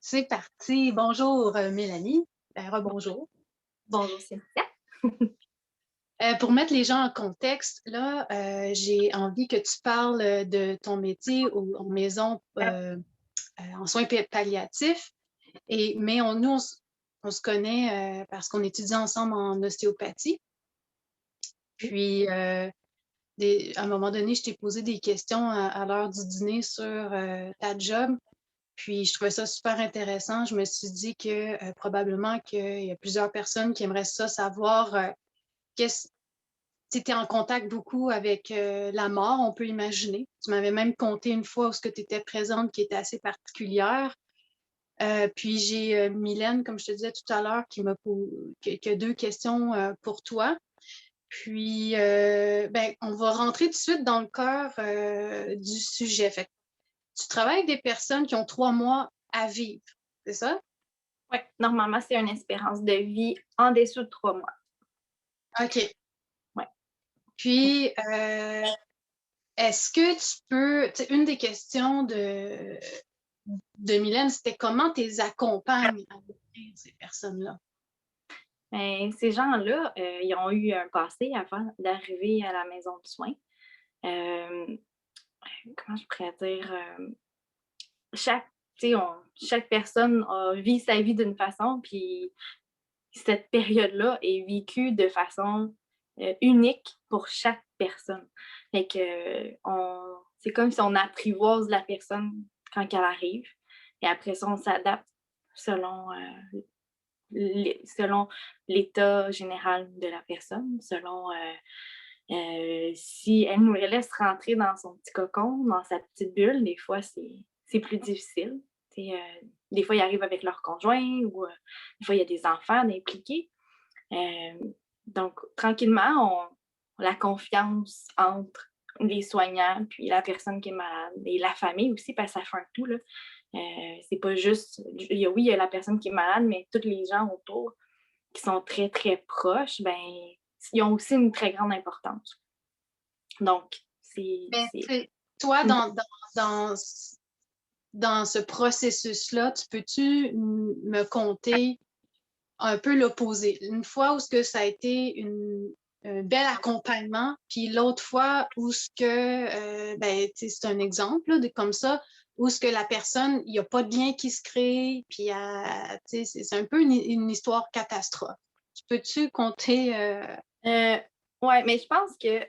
C'est parti. Bonjour, Mélanie. Rebonjour. Bonjour Cynthia. Pour mettre les gens en contexte, là, j'ai envie que tu parles de ton métier en maison, en soins palliatifs. Mais on se connaît parce qu'on étudie ensemble en ostéopathie. Puis, à un moment donné, je t'ai posé des questions à l'heure du dîner sur ta job. Puis je trouvais ça super intéressant. Je me suis dit que probablement qu'il y a plusieurs personnes qui aimeraient ça savoir qu'est-ce tu étais en contact beaucoup avec la mort, on peut imaginer. Tu m'avais même conté une fois où ce que tu étais présente qui était assez particulière. Puis j'ai Mylène, comme je te disais tout à l'heure, qui a deux questions pour toi. Puis ben, on va rentrer tout de suite dans le cœur du sujet. Fait que tu travailles avec des personnes qui ont 3 mois à vivre, c'est ça? Oui, normalement, c'est une espérance de vie en dessous de 3 mois. OK. Ouais. Puis, est-ce que tu peux, tu sais, une des questions de Mylène, c'était comment tu les accompagnes à guérir ces personnes-là? Ben, ces gens-là, ils ont eu un passé avant d'arriver à la maison de soins. Euh, Comment je pourrais dire? Chaque, chaque personne vit sa vie d'une façon, puis cette période-là est vécue de façon unique pour chaque personne. Fait que, c'est comme si on apprivoise la personne quand elle arrive. Et après ça, on s'adapte selon, selon l'état général de la personne, selon si elle nous laisse rentrer dans son petit cocon, dans sa petite bulle, des fois, c'est plus difficile. Des fois, ils arrivent avec leur conjoint ou des fois, il y a des enfants impliqués. Euh, donc, tranquillement, la confiance entre les soignants puis la personne qui est malade et la famille aussi, parce que ça fait un tout. Là. C'est pas juste, oui, il y a la personne qui est malade, mais tous les gens autour qui sont très, très proches, ben, ils ont aussi une très grande importance. Donc, Mais tu sais, toi, dans, dans ce processus-là, tu peux-tu me conter un peu l'opposé? Une fois où ce que ça a été un bel accompagnement, puis l'autre fois où ce que, ben, tu sais, c'est un exemple là, de comme ça, où ce que la personne, il n'y a pas de lien qui se crée, puis tu sais, c'est un peu une histoire catastrophe. Tu peux-tu compter? Euh, ouais, mais je pense que,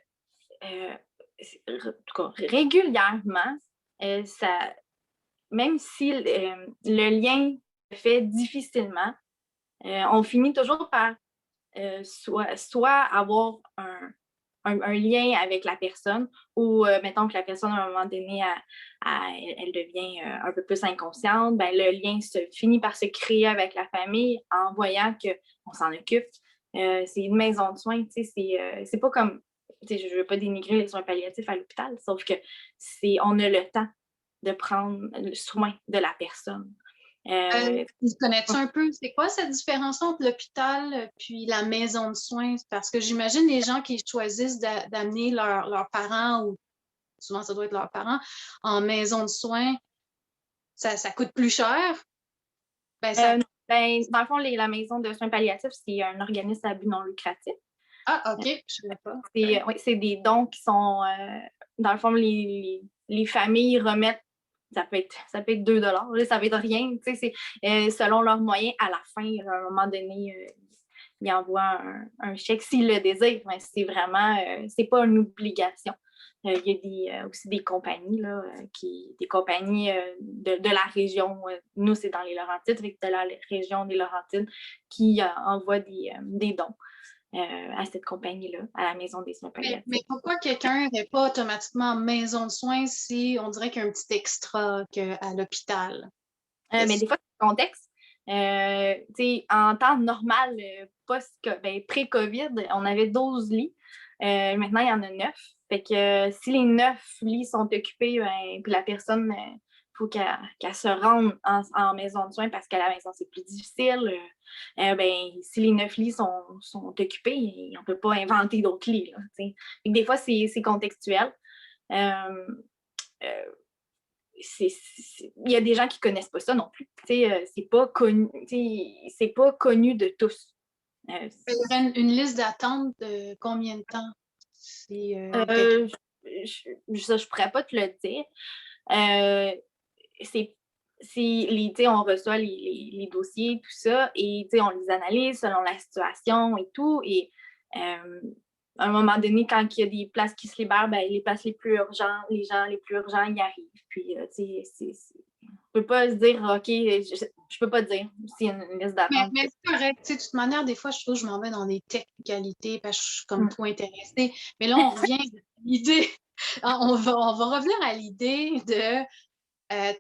en tout cas, régulièrement, ça, même si le lien se fait difficilement, on finit toujours par soit avoir un lien avec la personne ou, mettons que la personne, à un moment donné, elle devient un peu plus inconsciente, ben, le lien finit par se créer avec la famille en voyant qu'on s'en occupe. C'est une maison de soins, c'est pas comme, je ne veux pas dénigrer les soins palliatifs à l'hôpital, sauf que on a le temps de prendre soin de la personne. Tu connais-tu un peu, c'est quoi cette différence entre l'hôpital puis la maison de soins? Parce que j'imagine les gens qui choisissent d'amener leurs parents, ou souvent ça doit être leurs parents, en maison de soins, ça coûte plus cher. Ben, Ben, dans le fond, la maison de soins palliatifs, c'est un organisme à but non lucratif. Ah, OK, je ne savais pas. Oui, c'est des dons qui sont, dans le fond, les familles remettent, ça peut être 2 là, ça peut être rien, c'est selon leurs moyens. À la fin, à un moment donné, ils envoient un chèque s'ils le désirent, mais c'est vraiment, c'est pas une obligation. Il y a aussi des compagnies, là, des compagnies de la région. Nous, c'est dans les Laurentides, avec de la région des Laurentides, qui envoient des dons à cette compagnie-là, à la Maison des soins Mais palliatifs. pourquoi quelqu'un n'est pas automatiquement en maison de soins si on dirait qu'il y a un petit extra qu'à l'hôpital? Mais des fois, c'est le contexte. En temps normal, pré-COVID, on avait 12 lits. Maintenant, il y en a 9. Fait que si les 9 lits sont occupés, ben, puis la personne, faut qu'elle se rende en maison de soins parce qu'à la maison, c'est plus difficile. Ben, si les 9 lits sont occupés, on ne peut pas inventer d'autres lits. Là, des fois, c'est contextuel. Euh, euh, il y a des gens qui ne connaissent pas ça non plus. C'est pas connu de tous. Il y aurait une liste d'attente de combien de temps? Si, je ne pourrais pas te le dire. On reçoit les dossiers, tout ça, et on les analyse selon la situation et tout. Et à un moment donné, quand il y a des places qui se libèrent, ben, les places les plus urgentes, les gens les plus urgents y arrivent. Puis, on ne peut pas se dire, OK, je ne peux pas te dire s'il y a une liste d'attente. Mais c'est correct. De toute manière, des fois, je trouve que je m'en vais dans des technicalités parce que je suis comme trop intéressée. Mais là, on revient à l'idée. On va revenir à l'idée de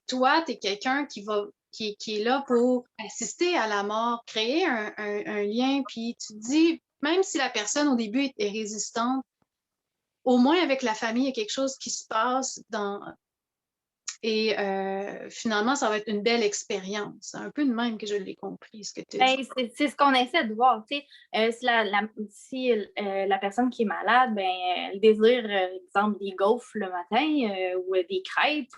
toi, tu es quelqu'un qui est là pour assister à la mort, créer un lien, puis tu te dis, même si la personne au début est résistante, au moins avec la famille, il y a quelque chose qui se passe et finalement, ça va être une belle expérience. C'est un peu de même que je l'ai compris, ce que tu as dit. C'est ce qu'on essaie de voir. Si la personne qui est malade, ben, elle désire, exemple, des gaufres le matin ou des crêpes,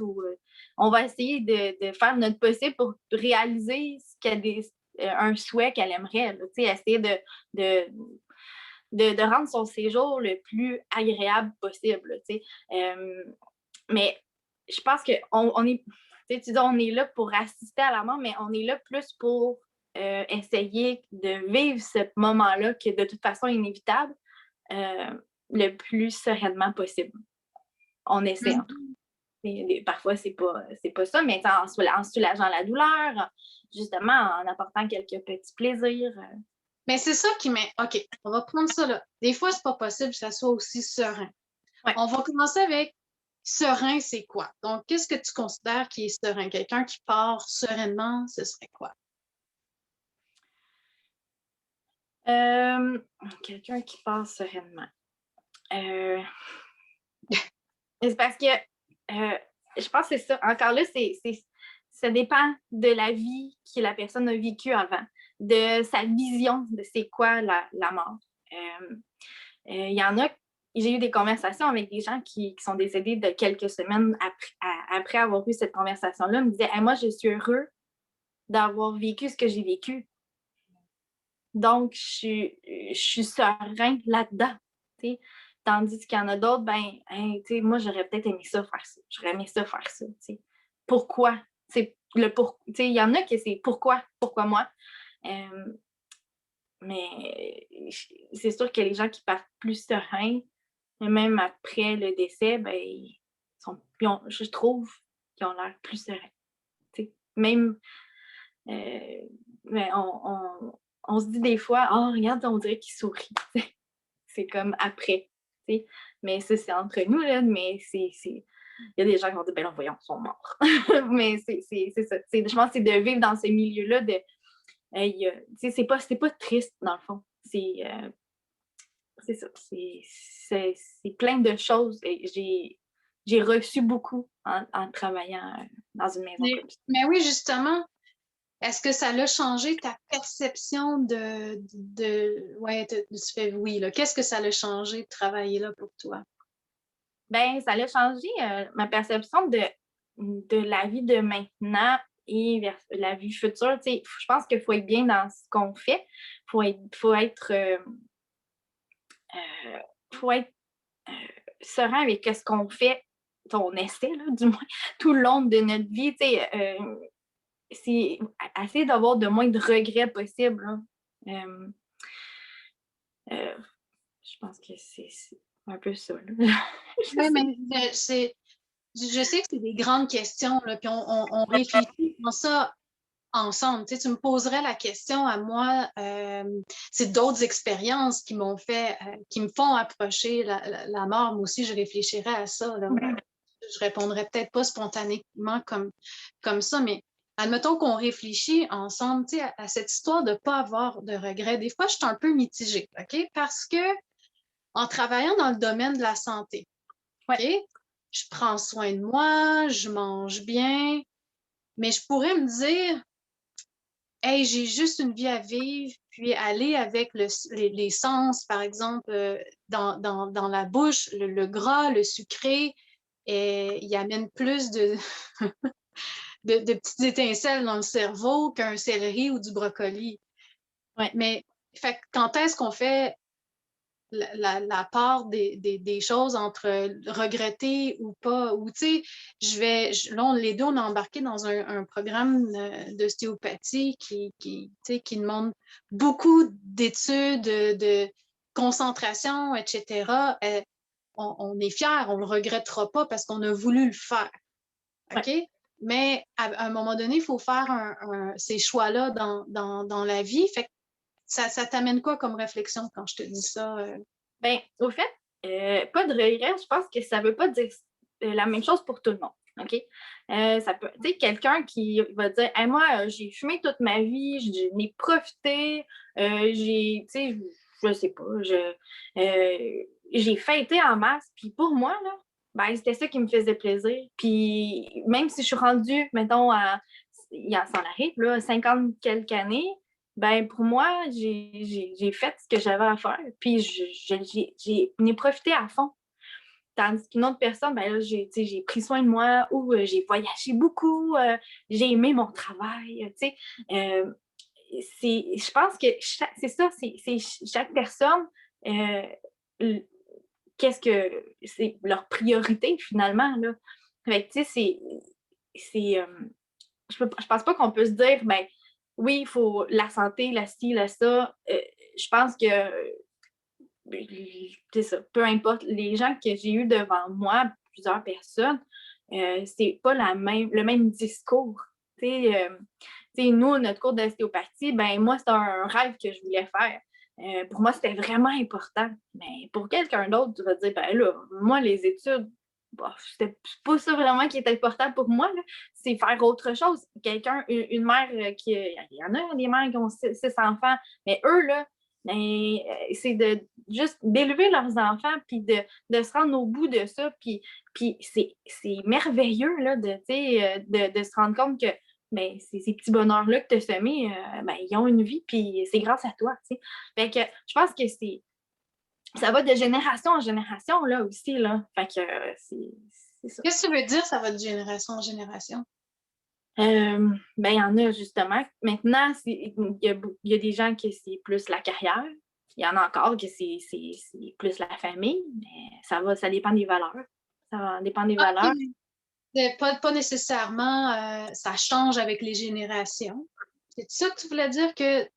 on va essayer de faire notre possible pour réaliser un souhait qu'elle aimerait. Essayer de rendre son séjour le plus agréable possible. Mais je pense qu'on est, tu dis, on est là pour assister à la mort, mais on est là plus pour essayer de vivre ce moment-là qui est de toute façon inévitable le plus sereinement possible. On essaie en tout cas. Parfois, c'est pas ça, mais en soulageant la douleur, justement, en apportant quelques petits plaisirs. Mais c'est ça qui m'est... OK, on va prendre ça là. Des fois, c'est pas possible que ça soit aussi serein. Ouais. On va commencer avec serein, c'est quoi? Donc, qu'est-ce que tu considères qui est serein? Quelqu'un qui part sereinement, ce serait quoi? Quelqu'un qui part sereinement. C'est parce que je pense que c'est ça. Encore là, ça dépend de la vie que la personne a vécue avant, de sa vision de c'est quoi la mort. Il y en a, j'ai eu des conversations avec des gens qui sont décédés de quelques semaines après avoir eu cette conversation-là, me disaient moi, je suis heureux d'avoir vécu ce que j'ai vécu. Donc, je suis serein là-dedans. T'sais. Tandis qu'il y en a d'autres, moi, j'aurais peut-être aimé ça faire ça. J'aurais aimé ça faire ça. T'sais. Pourquoi? Il y en a qui c'est pourquoi moi? Mais c'est sûr que les gens qui partent plus sereins, même après le décès, je trouve qu'ils ont l'air plus sereins. T'sais. Même, mais on se dit des fois, regarde, on dirait qu'il sourit. C'est comme après. T'sais. Mais ça, c'est entre nous, là, mais il y a des gens qui vont dire, voyons, ils sont morts. Mais c'est ça. Je pense que c'est de vivre dans ce milieu-là c'est pas triste, dans le fond. C'est ça. C'est plein de choses. Et j'ai reçu beaucoup en travaillant dans une maison comme ça. Mais oui, justement, est-ce que ça l'a changé ta perception tu fais oui, là. Qu'est-ce que ça l'a changé de travailler là pour toi? Ça l'a changé ma perception de la vie de maintenant et vers la vie future. Je pense qu'il faut être bien dans ce qu'on fait. Faut être serein avec ce qu'on fait, on essaie, là, du moins, tout le long de notre vie. C'est essayer d'avoir le moins de regrets possible. Je pense que c'est un peu ça. Oui, mais je sais que c'est des grandes questions, là, puis on réfléchit dans ça ensemble. Tu me poserais la question à moi, c'est d'autres expériences qui m'ont fait, qui me font approcher la mort. Moi aussi, je réfléchirais à ça. Là. Je répondrais peut-être pas spontanément comme ça, mais admettons qu'on réfléchit ensemble à cette histoire de ne pas avoir de regrets. Des fois, je suis un peu mitigée, OK? Parce que en travaillant dans le domaine de la santé, OK? Je prends soin de moi, je mange bien, mais je pourrais me dire, hey, j'ai juste une vie à vivre, puis aller avec les sens, par exemple, dans la bouche, le gras, le sucré, il amène plus de petites étincelles dans le cerveau qu'un céleri ou du brocoli. Ouais. Mais fait, quand est-ce qu'on fait la part des choses entre regretter ou pas, ou tu sais, là, les deux, on est embarqué dans un programme d'ostéopathie qui demande beaucoup d'études, de concentration, etc. On est fiers, on le regrettera pas parce qu'on a voulu le faire. OK? Ouais. Mais à un moment donné, il faut faire ces choix-là dans la vie. Fait que ça t'amène quoi comme réflexion quand je te dis ça? Ben, au fait, pas de regret, je pense que ça veut pas dire la même chose pour tout le monde. OK? Ça peut, tu sais, quelqu'un qui va dire, hey, moi, j'ai fumé toute ma vie, j'en ai profité, tu sais, je sais pas, j'ai fêté en masse, puis pour moi, là, ben, c'était ça qui me faisait plaisir. Puis même si je suis rendue, mettons, ça en arrive, là, 50 quelques années, ben pour moi, j'ai fait ce que j'avais à faire, puis j'en ai profité à fond. Tandis qu'une autre personne, ben là, j'ai pris soin de moi ou j'ai voyagé beaucoup, j'ai aimé mon travail, tu sais. Je pense que c'est ça, c'est chaque personne, qu'est-ce que c'est leur priorité finalement, là. Fait que, tu sais, je pense pas qu'on peut se dire, ben oui, il faut la santé, la ci, la ça. Je pense que c'est ça, peu importe. Les gens que j'ai eus devant moi, plusieurs personnes, c'est pas le même discours. Nous, notre cours d'ostéopathie, ben moi, c'est un rêve que je voulais faire. Pour moi, c'était vraiment important. Mais pour quelqu'un d'autre, tu vas dire, ben là, moi, les études, bah, c'était pas ça vraiment qui est important pour moi, là. C'est faire autre chose. Une mère il y en a des mères qui ont six enfants, mais eux, là, ben, c'est de juste d'élever leurs enfants, puis de se rendre au bout de ça, puis c'est merveilleux, là, de se rendre compte que ben, ces petits bonheurs-là que tu as semés, ben, ils ont une vie, puis c'est grâce à toi, tu sais. Fait que je pense que ça va de génération en génération, là, aussi, là. Fait que c'est ça. Qu'est-ce que ça veut dire, ça va de génération en génération? Ben, il y en a justement. Maintenant, il y a des gens que c'est plus la carrière. Il y en a encore que c'est plus la famille, mais ça dépend des valeurs. Ça dépend des valeurs. Pas nécessairement, ça change avec les générations. C'est ça que tu voulais dire que,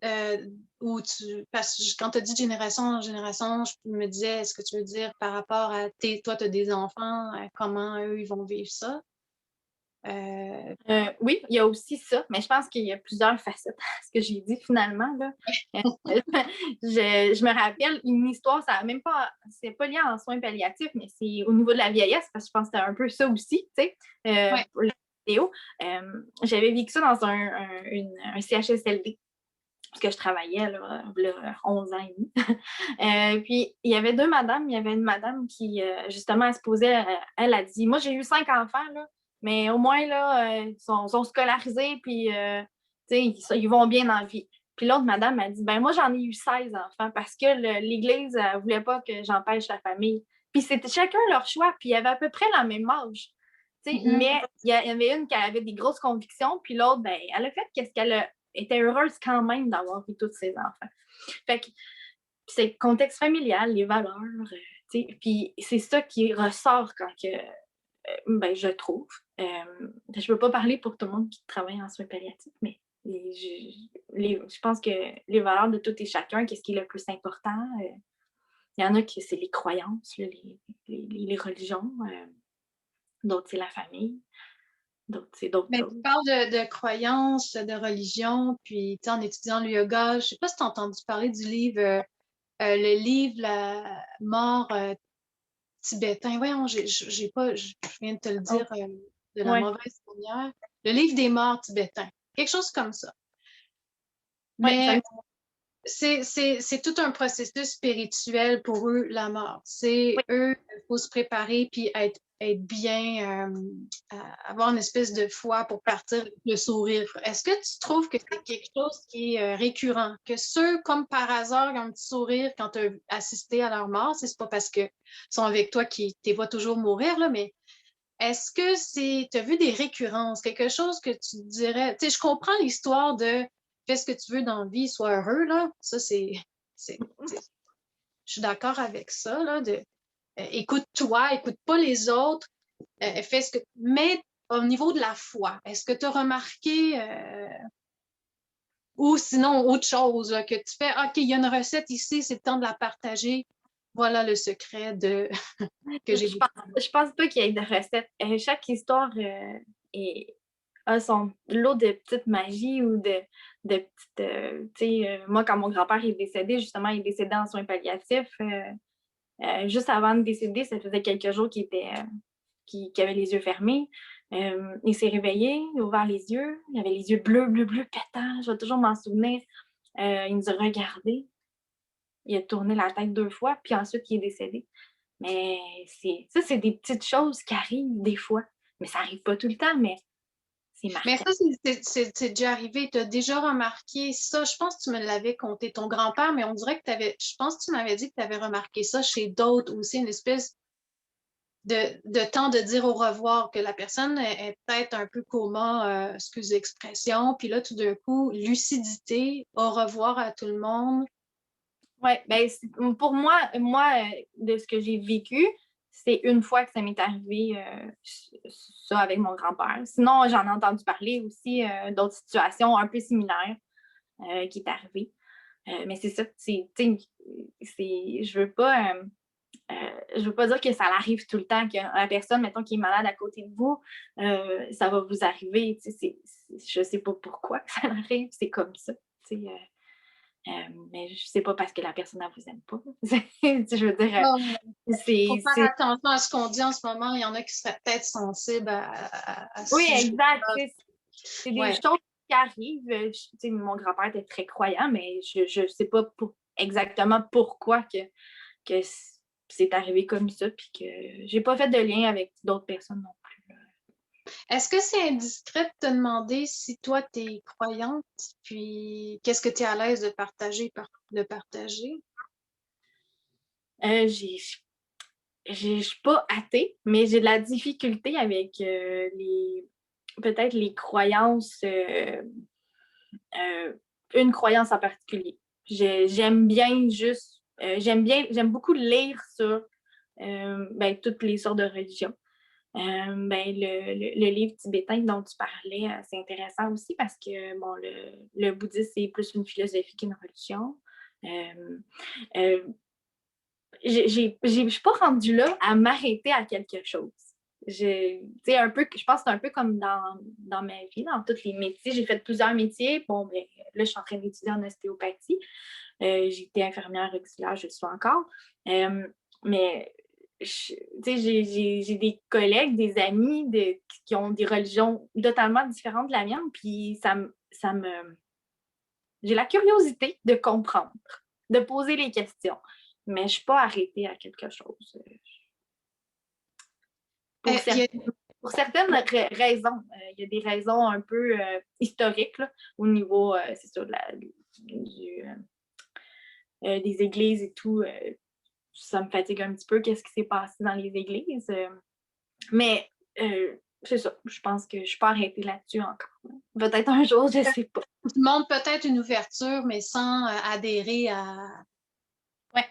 parce que quand tu as dit génération en génération, je me disais, est-ce que tu veux dire par rapport à toi, tu as des enfants, comment eux, ils vont vivre ça? Oui, il y a aussi ça, mais je pense qu'il y a plusieurs facettes à ce que j'ai dit finalement, là. Je me rappelle une histoire, c'est pas lié en soins palliatifs, mais c'est au niveau de la vieillesse, parce que je pense que c'était un peu ça aussi, tu sais, Ouais. pour la vidéo. J'avais vécu ça dans un CHSLD, parce que je travaillais là, 11 ans et demi. Puis il y avait deux madames. Il y avait une madame qui, justement, elle se posait, elle a dit, moi j'ai eu 5 enfants, là, mais au moins, là, ils sont scolarisés, puis ils vont bien dans la vie. Puis l'autre madame a dit, ben moi j'en ai eu 16 enfants parce que l'Église ne voulait pas que j'empêche la famille. Puis c'était chacun leur choix, puis il y avait à peu près la même âge. Mais il y avait une qui avait des grosses convictions, puis l'autre, ben, elle a fait qu'est-ce qu'elle était heureuse quand même d'avoir eu tous ses enfants. Fait que c'est le contexte familial, les valeurs, puis c'est ça qui ressort quand que, ben, je trouve. Je peux pas parler pour tout le monde qui travaille en soins palliatifs, mais je pense que les valeurs de tout et chacun, qu'est-ce qui est le plus important? Il y en a qui c'est les croyances, là, les religions, d'autres c'est la famille, d'autres c'est d'autres Mais choses. tu parles de croyances, de religion, puis en étudiant le yoga, je sais pas si tu as entendu parler du livre, le livre La mort tibétain. Voyons, j'ai pas, je viens de te le Oh, dire de la ouais, mauvaise manière. Le livre des morts tibétains. Quelque chose comme ça. ouais, Mais c'est tout un processus spirituel pour eux, la mort. C'est oui. eux, il faut se préparer puis être bien, avoir une espèce de foi pour partir avec le sourire. Est-ce que tu trouves que c'est quelque chose qui est récurrent? Que ceux, comme par hasard, ont un petit sourire quand tu as assisté à leur mort, c'est pas parce qu'ils sont avec toi qu'ils te voient toujours mourir, là, mais est-ce que tu as vu des récurrences, quelque chose que tu dirais, tu sais, je comprends l'histoire de fais ce que tu veux dans la vie, sois heureux, là. Ça, je suis d'accord avec ça, là, écoute-toi, écoute pas les autres, fais ce que. Mais au niveau de la foi, est-ce que tu as remarqué, ou sinon autre chose, là, que tu fais, OK, il y a une recette ici, c'est le temps de la partager. Voilà le secret que j'ai Je pense, je pense pas qu'il y ait de recette. Chaque histoire a son lot de petites magies ou de petites. Tu sais, moi, quand mon grand-père est décédé, justement, il est décédé en soins palliatifs. Juste avant de décéder, ça faisait quelques jours qu'il avait les yeux fermés. Il s'est réveillé, il a ouvert les yeux. Il avait les yeux bleus, bleus, bleus, pétants. Je vais toujours m'en souvenir. Il nous a regardés. Il a tourné la tête 2 fois, puis ensuite, il est décédé. Mais c'est des petites choses qui arrivent des fois. Mais ça arrive pas tout le temps, mais c'est Mais marquant. ça, c'est déjà arrivé. Tu as déjà remarqué ça. Je pense que tu me l'avais conté, ton grand-père, mais on dirait que tu avais. Je pense que tu m'avais dit que tu avais remarqué ça chez d'autres aussi, une espèce de temps de dire au revoir, que la personne est peut-être un peu coma, excuse l'expression, puis là, tout d'un coup, lucidité, au revoir à tout le monde. Oui, ben, pour moi, de ce que j'ai vécu, c'est une fois que ça m'est arrivé, ça avec mon grand-père. Sinon, j'en ai entendu parler aussi d'autres situations un peu similaires qui est arrivées. Mais c'est ça, je veux pas dire que ça arrive tout le temps, que la personne, mettons, qui est malade à côté de vous, ça va vous arriver. Je sais pas pourquoi ça arrive, c'est comme ça. Mais je sais pas parce que la personne ne vous aime pas. Je veux dire, Faut faire c'est. attention à ce qu'on dit en ce moment. Il y en a qui seraient peut-être sensibles à ce Oui, sujet. exact. C'est des Ouais. choses qui arrivent. Mon grand-père était très croyant, mais je ne sais pas exactement pourquoi que c'est arrivé comme ça, puis que j'ai pas fait de lien avec d'autres personnes non plus. Est-ce que c'est indiscret de te demander si toi, tu es croyante, puis qu'est-ce que tu es à l'aise de partager? Je suis pas athée, mais j'ai de la difficulté avec peut-être les croyances, une croyance en particulier. J'aime bien j'aime beaucoup lire sur toutes les sortes de religions. Le livre tibétain dont tu parlais, c'est intéressant aussi parce que bon, le bouddhisme, c'est plus une philosophie qu'une religion. Euh, euh, je suis pas rendue là à m'arrêter à quelque chose. Un peu, je pense que c'est un peu comme dans ma vie, dans tous les métiers. J'ai fait plusieurs métiers. Bon, ben, là, je suis en train d'étudier en ostéopathie. J'ai été infirmière auxiliaire, je le suis encore. Mais j'ai des collègues, des amis qui ont des religions totalement différentes de la mienne, puis j'ai la curiosité de comprendre, de poser les questions, mais je ne suis pas arrêtée à quelque chose. Pour, Il y a- pour certaines raisons, il y a des raisons un peu historiques là, au niveau, c'est sûr, des églises et tout. Ça me fatigue un petit peu qu'est-ce qui s'est passé dans les églises. Mais c'est ça, je pense que je ne suis pas arrêtée là-dessus encore. Peut-être un jour, je ne sais pas. Tu montres peut-être une ouverture, mais sans adhérer Ouais,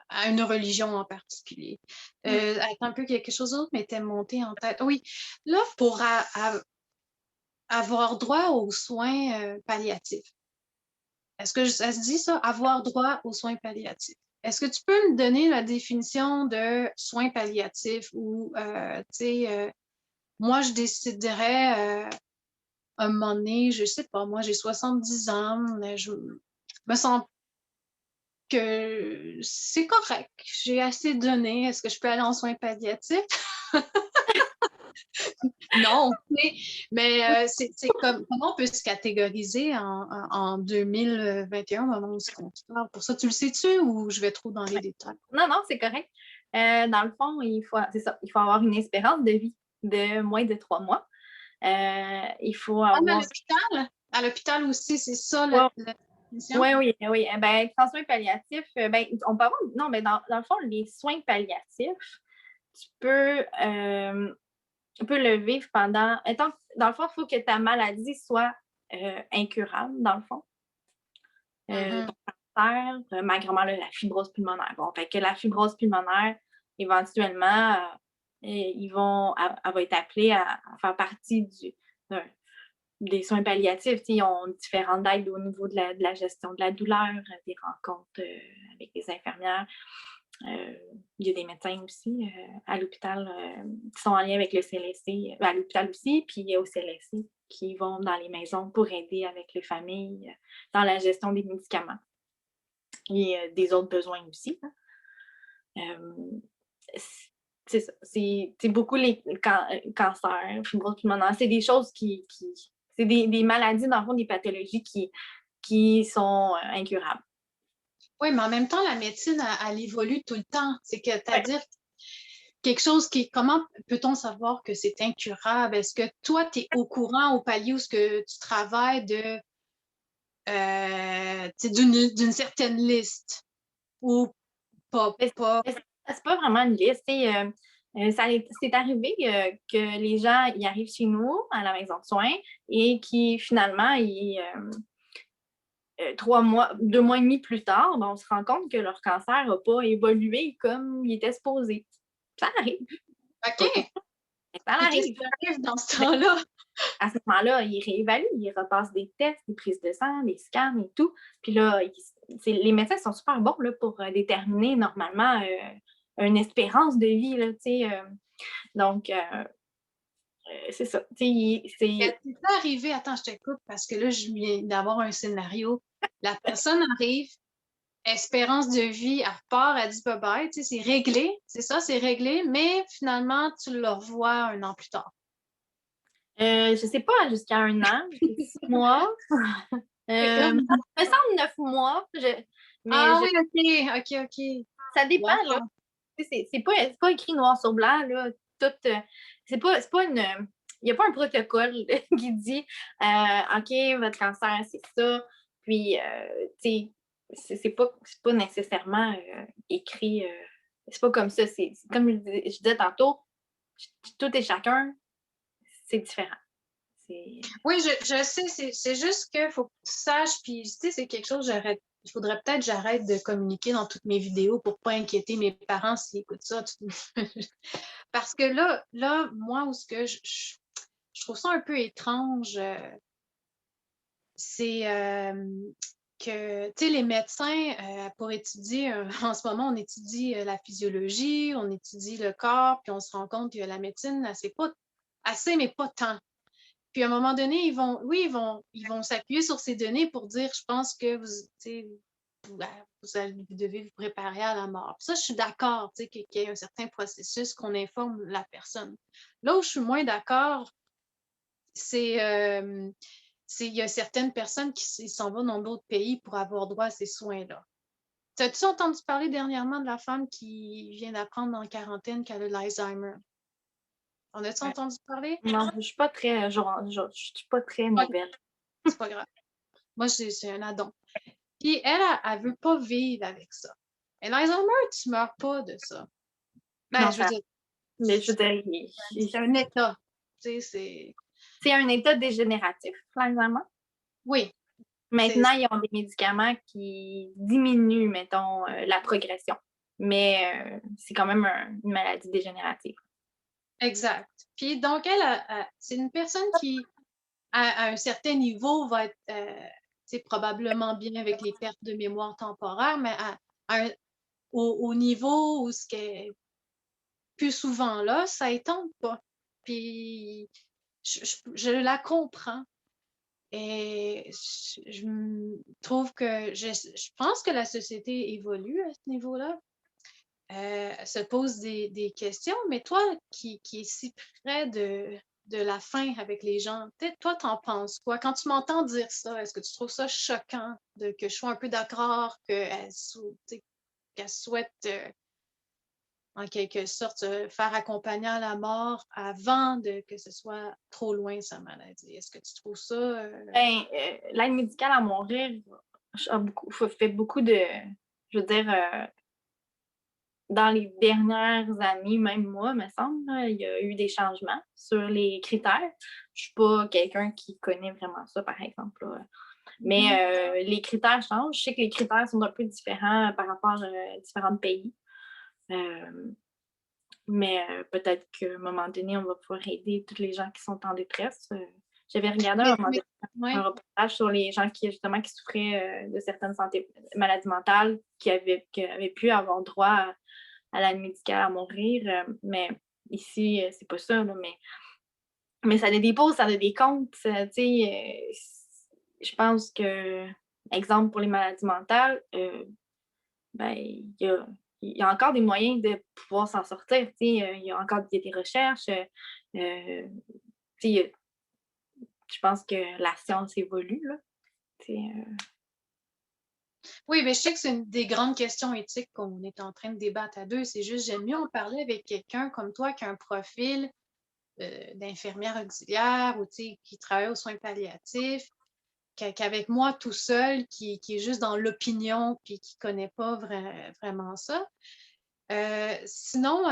à une religion en particulier. Attends un peu, quelque chose d'autre m'était monté en tête. Oui, là, pour avoir droit aux soins palliatifs, est-ce que ça se dit ça? Avoir droit aux soins palliatifs. Est-ce que tu peux me donner la définition de soins palliatifs ou, tu sais, moi, je déciderais un moment donné, je sais pas, moi, j'ai 70 ans, je me sens que c'est correct. J'ai assez donné. Est-ce que je peux aller en soins palliatifs? Non, mais c'est comment on peut se catégoriser en 2021 au moment où on se parle? Pour ça, tu le sais-tu ou je vais trop dans les détails? Non, non, c'est correct. Dans le fond, c'est ça, il faut avoir une espérance de vie de moins de 3 mois. Il faut Ah, mais avoir. à l'hôpital aussi, c'est ça Ouais, la définition? oui, oui, oui. En soins palliatifs, on peut avoir. Non, mais dans le fond, les soins palliatifs, tu peux le vivre pendant... Dans le fond, il faut que ta maladie soit incurable, dans le fond. Mhm. Ton cancer, ma grand-mère a la fibrose pulmonaire. Bon, fait que la fibrose pulmonaire, éventuellement, elle va être appelée à faire partie des soins palliatifs. Ils ont différentes aides au niveau de la gestion de la douleur, des rencontres avec les infirmières. Il y a des médecins aussi à l'hôpital qui sont en lien avec le CLSC, à l'hôpital aussi, puis au CLSC qui vont dans les maisons pour aider avec les familles dans la gestion des médicaments et des autres besoins aussi. C'est ça. C'est beaucoup les cancers, fibrose pulmonaire. C'est des choses c'est des maladies, dans le fond, des pathologies qui sont incurables. Oui, mais en même temps, la médecine, elle évolue tout le temps. Ouais. C'est-à-dire quelque chose comment peut-on savoir que c'est incurable? Est-ce que toi, tu es au courant au palier où ce que tu travailles d'une certaine liste ou pas? C'est pas vraiment une liste. C'est arrivé que les gens y arrivent chez nous, à la maison de soins, et qui finalement, 2 mois et demi plus tard, ben, on se rend compte que leur cancer n'a pas évolué comme il était supposé. Ça arrive. OK. Ça Et qu'est-ce arrive. qui arrive dans ce temps-là? À ce moment-là, ils réévaluent, ils repassent des tests, des prises de sang, des scans et tout. Puis là, les médecins sont super bons là, pour déterminer normalement une espérance de vie. Là, donc, c'est ça. C'est arrivé, attends, je te coupe parce que là, je viens d'avoir un scénario. La personne arrive, espérance de vie, elle repart, elle dit bye-bye, c'est réglé, c'est ça, c'est réglé, mais finalement, tu le revois 1 an plus tard. Je sais pas, jusqu'à 1 an, 6 mois. Ça me semble 9 mois. Oui, OK. Ça dépend, Wow. là. C'est pas écrit noir sur blanc, là. C'est pas une. Il n'y a pas un protocole qui dit OK, votre cancer, c'est ça. Puis, c'est pas nécessairement écrit. C'est pas comme ça. C'est comme je disais tantôt, tout et chacun, c'est différent. Oui, je sais, c'est juste qu'il faut que tu saches, puis tu sais, c'est quelque chose, il faudrait peut-être que j'arrête de communiquer dans toutes mes vidéos pour pas inquiéter mes parents s'ils écoutent ça. Parce que là, moi, où ce que je trouve ça un peu étrange, c'est que, tu sais, les médecins, pour étudier, en ce moment, on étudie la physiologie, on étudie le corps, puis on se rend compte que la médecine, c'est pas assez, mais pas tant. Puis à un moment donné, ils vont s'appuyer sur ces données pour dire, je pense que vous devez vous préparer à la mort. Puis ça, je suis d'accord, qu'il y ait un certain processus qu'on informe la personne. Là où je suis moins d'accord, c'est il y a certaines personnes qui s'en vont dans d'autres pays pour avoir droit à ces soins-là. As-tu entendu parler dernièrement de la femme qui vient d'apprendre en quarantaine qu'elle a l'Alzheimer? En as-tu entendu parler? Non, je suis pas très, je suis pas très Ok, nouvelle. c'est pas grave. Moi, c'est un addon. Puis elle veut pas vivre avec ça. Et l'Alzheimer, tu meurs pas de ça. Ben, Non, je veux dire, mais je veux dire, c'est un état. Tu sais, c'est. c'est un état dégénératif, l'Alzheimer. Oui, c'est. Maintenant, ils ont des médicaments qui diminuent, mettons, la progression. Mais c'est quand même une maladie dégénérative. Exact. Puis donc, c'est une personne qui, à un certain niveau, va être probablement bien avec les pertes de mémoire temporaire, mais au niveau où ce qui est plus souvent là, ça étonne pas. Puis je la comprends. Et je trouve que je pense que la société évolue à ce niveau-là. Se pose des questions, mais toi qui es si près de la fin avec les gens, peut-être toi, t'en penses quoi? Quand tu m'entends dire ça, est-ce que tu trouves ça choquant que je sois un peu d'accord qu'elle souhaite en quelque sorte se faire accompagner à la mort avant que ce soit trop loin sa maladie? Est-ce que tu trouves ça Ben, l'aide médicale à mourir fait beaucoup de, je veux dire, dans les dernières années, même moi, me semble, là, il y a eu des changements sur les critères. Je suis pas quelqu'un qui connaît vraiment ça, par exemple, là. Mais les critères changent. Je sais que les critères sont un peu différents par rapport à différents pays. Euh, mais peut-être qu'à un moment donné, on va pouvoir aider tous les gens qui sont en détresse. J'avais regardé un moment donné un Ouais. reportage sur les gens qui, justement, qui souffraient de certaines maladies mentales, qui avaient pu avoir droit à l'aide médicale à mourir. Mais ici, c'est pas ça, là, mais ça a des dépôts, ça a des comptes. Tu sais, je pense que, exemple, pour les maladies mentales, ben, il y a encore des moyens de pouvoir s'en sortir. Tu sais, il y a encore des recherches. Tu sais, je pense que la science évolue, là. Tu sais, Oui, mais je sais que c'est une des grandes questions éthiques qu'on est en train de débattre à deux. C'est juste, j'aime mieux en parler avec quelqu'un comme toi qui a un profil d'infirmière auxiliaire ou qui travaille aux soins palliatifs, qu'avec moi tout seul, qui est juste dans l'opinion puis qui ne connaît pas vraiment ça. Sinon,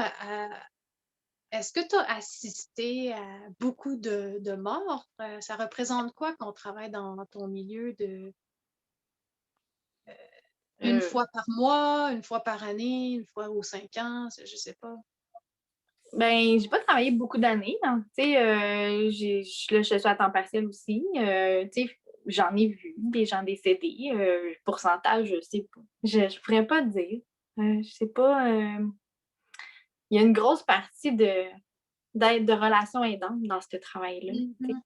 est-ce que tu as assisté à beaucoup de morts? Ça représente quoi qu'on travaille dans ton milieu de une euh, fois par mois, une fois par année, une fois aux 5 ans, je sais pas. ben, j'ai pas travaillé beaucoup d'années, hein. Tu sais, là, je suis à temps partiel aussi. Tu sais, j'en ai vu des gens décédés. Pourcentage, je sais pas. Je pourrais pas te dire. Je sais pas. Il y a une grosse partie de relations aidantes dans ce travail-là. Tu Mhm,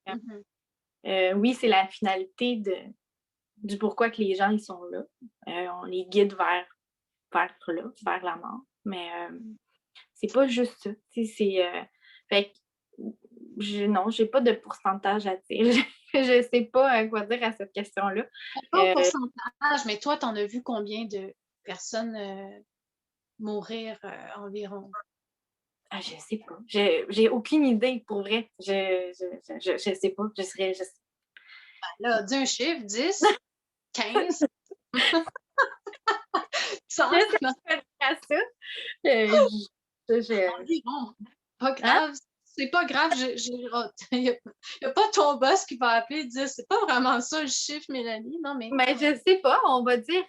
sais. mhm. Oui, c'est la finalité du pourquoi que les gens ils sont là. On les guide vers là, vers la mort. Mais c'est pas juste ça. Tu sais, fait que non, j'ai pas de pourcentage à dire. Je sais pas quoi dire à cette question-là. Pas au Euh, pourcentage, mais toi, tu en as vu combien de personnes mourir environ? je sais pas. J'ai aucune idée pour vrai. Je sais pas. Là, dis un chiffre, 10, 15, Je 100, sais non, pas à ça. Euh, environ. Pas hein? grave. C'est pas grave, il n'y a pas ton boss qui va appeler et dire c'est pas vraiment ça le chiffre, Mélanie. Non, mais Mais je sais pas. On va dire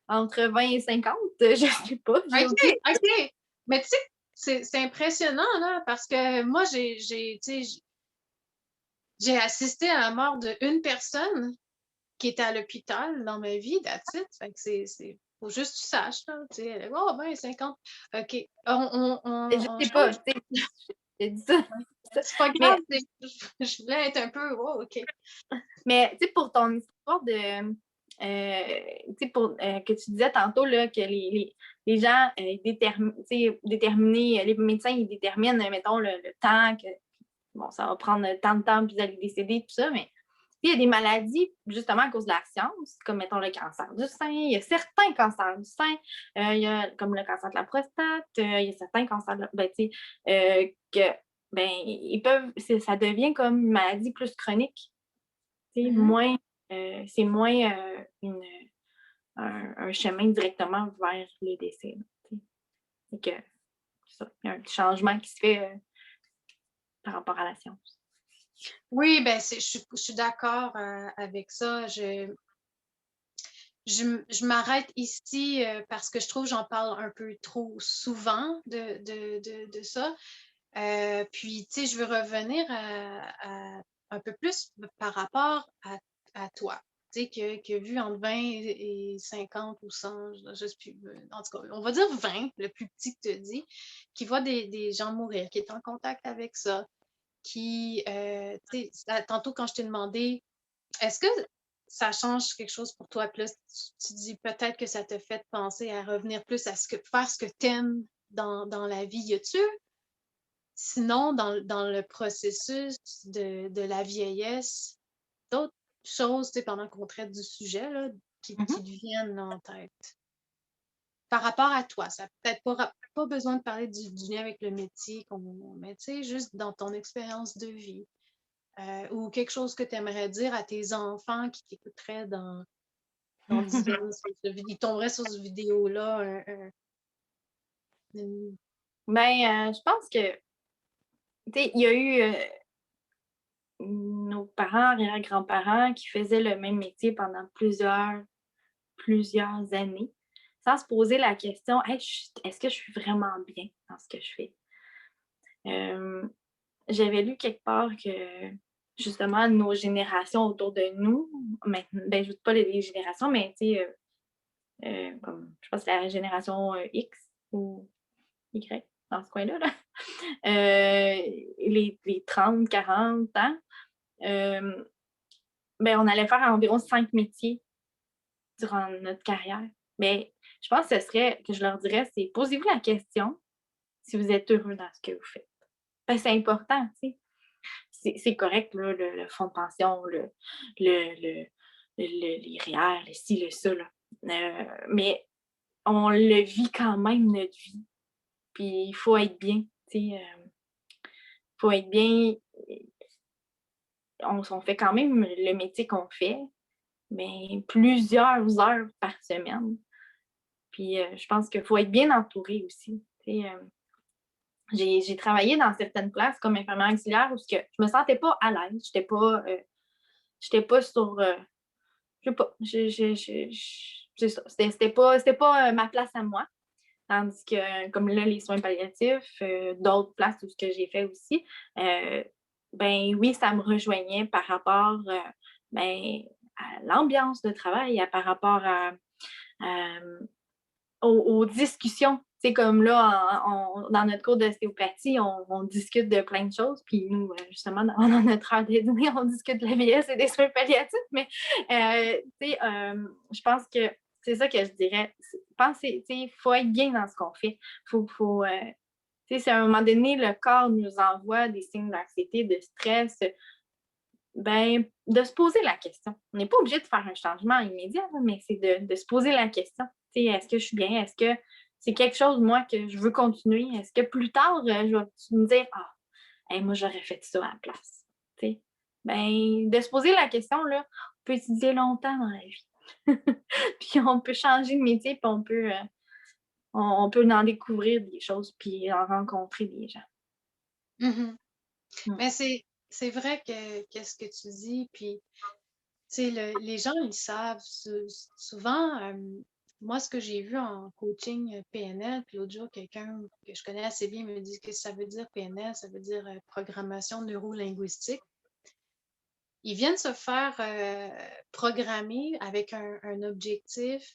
entre 20 et 50. Je sais pas. J'ai aucune. OK, OK. Mais tu sais, c'est impressionnant, là, parce que moi, tu sais, j'ai assisté à la mort d'une personne qui était à l'hôpital dans ma vie, that's it. Fait que faut juste que tu saches, là, tu sais, elle est, oh, ben, 50. OK, Je on sais pas. change. Tu sais, j'ai dit ça. C'est pas Mais grave, je voulais être un peu, oh, OK. Mais tu sais, pour ton histoire tu sais, que tu disais tantôt là, que les gens déterminés, les médecins, ils déterminent, mettons, le temps que bon, ça va prendre tant de temps, puis vous allez décéder, tout ça, mais il y a des maladies, justement, à cause de la science, comme, mettons, le cancer du sein. Il y a certains cancers du sein, il y a, comme le cancer de la prostate, il y a certains cancers, ben, tu sais, que, ben, ça devient comme une maladie plus chronique. Mhm. C'est moins un chemin directement vers le décès. Et que ça, il y a un petit changement qui se fait par rapport à la science. Oui, ben, je suis d'accord avec ça. Je m'arrête ici parce que je trouve que j'en parle un peu trop souvent de ça. Puis, tu sais, je veux revenir un peu plus par rapport à toi. Tu sais, que vu entre 20 et 50 ou 100, je sais plus, en tout cas, on va dire 20, le plus petit que tu dis, qui voit des gens mourir, qui est en contact avec ça, tu sais, tantôt quand je t'ai demandé, est-ce que ça change quelque chose pour toi? Puis là, tu dis peut-être que ça te fait penser à revenir plus à faire ce que tu aimes dans la vie. Y a-tu sinon, dans le processus de la vieillesse, d'autres choses, tu sais, pendant qu'on traite du sujet, là, qui Mhm. te viennent en tête? Par rapport à toi, ça peut-être pas besoin de parler du lien avec le métier, mais tu sais, juste dans ton expérience de vie. Ou quelque chose que tu aimerais dire à tes enfants qui t'écouteraient en disant, il tomberait sur cette vidéo-là? Ben, je pense que, tu sais, il y a eu nos parents, arrière-grands-parents qui faisaient le même métier pendant plusieurs années, sans se poser la question: «Hey, est-ce que je suis vraiment bien dans ce que je fais?» J'avais lu quelque part que, justement, nos générations autour de nous, ben, je ne dis pas les générations, mais tu sais, comme je pense la génération, X ou Y, dans ce coin-là, là, les 30, 40 ans, hem, ben, on allait faire environ 5 métiers durant notre carrière. Mais je pense que ce serait que je leur dirais, c'est posez-vous la question si vous êtes heureux dans ce que vous faites. Ben, c'est important, tu sais. C'est correct, là, le fonds de pension, le les REER, le ci, le ça, là. Mais on le vit quand même, notre vie. Puis il faut être bien, tu sais, faut être bien. On fait quand même le métier qu'on fait, mais plusieurs heures par semaine. Puis je pense qu'il faut être bien entouré aussi. Tu sais, j'ai travaillé dans certaines places comme infirmière auxiliaire où que je me sentais pas à l'aise. J'étais pas sur. Je sais pas. C'est ça. C'était pas ma place à moi. Tandis que, comme là, les soins palliatifs, d'autres places où ce que j'ai fait aussi, ben oui, ça me rejoignait par rapport ben, à l'ambiance de travail, par rapport à, aux discussions. C'est comme là, dans notre cours d'ostéopathie, on discute de plein de choses. Puis nous, justement, dans notre heure de dîner, on discute de la vieillesse et des soins palliatifs. Mais, tu sais, je pense que c'est ça que je dirais. Pensez, tu sais, il faut être bien dans ce qu'on fait. Tu sais, si à un moment donné, le corps nous envoie des signes d'anxiété, de stress, ben, de se poser la question. On n'est pas obligé de faire un changement immédiat, là, mais c'est de se poser la question. Tu sais, est-ce que je suis bien? Est-ce que c'est quelque chose, moi, que je veux continuer? Est-ce que plus tard, je vais me dire, ah, hey, moi, j'aurais fait ça à la place. Tu sais, ben, de se poser la question, là, on peut étudier longtemps dans la vie. Puis on peut changer de métier, puis on peut en découvrir des choses, puis en rencontrer des gens. Mhm. Mm. Mais c'est vrai que qu'est-ce que tu dis, puis tu sais, les gens, ils savent souvent. Moi, ce que j'ai vu en coaching PNL, puis l'autre jour, quelqu'un que je connais assez bien me dit que ça veut dire PNL, ça veut dire programmation neuro-linguistique. Ils viennent se faire programmer avec un objectif,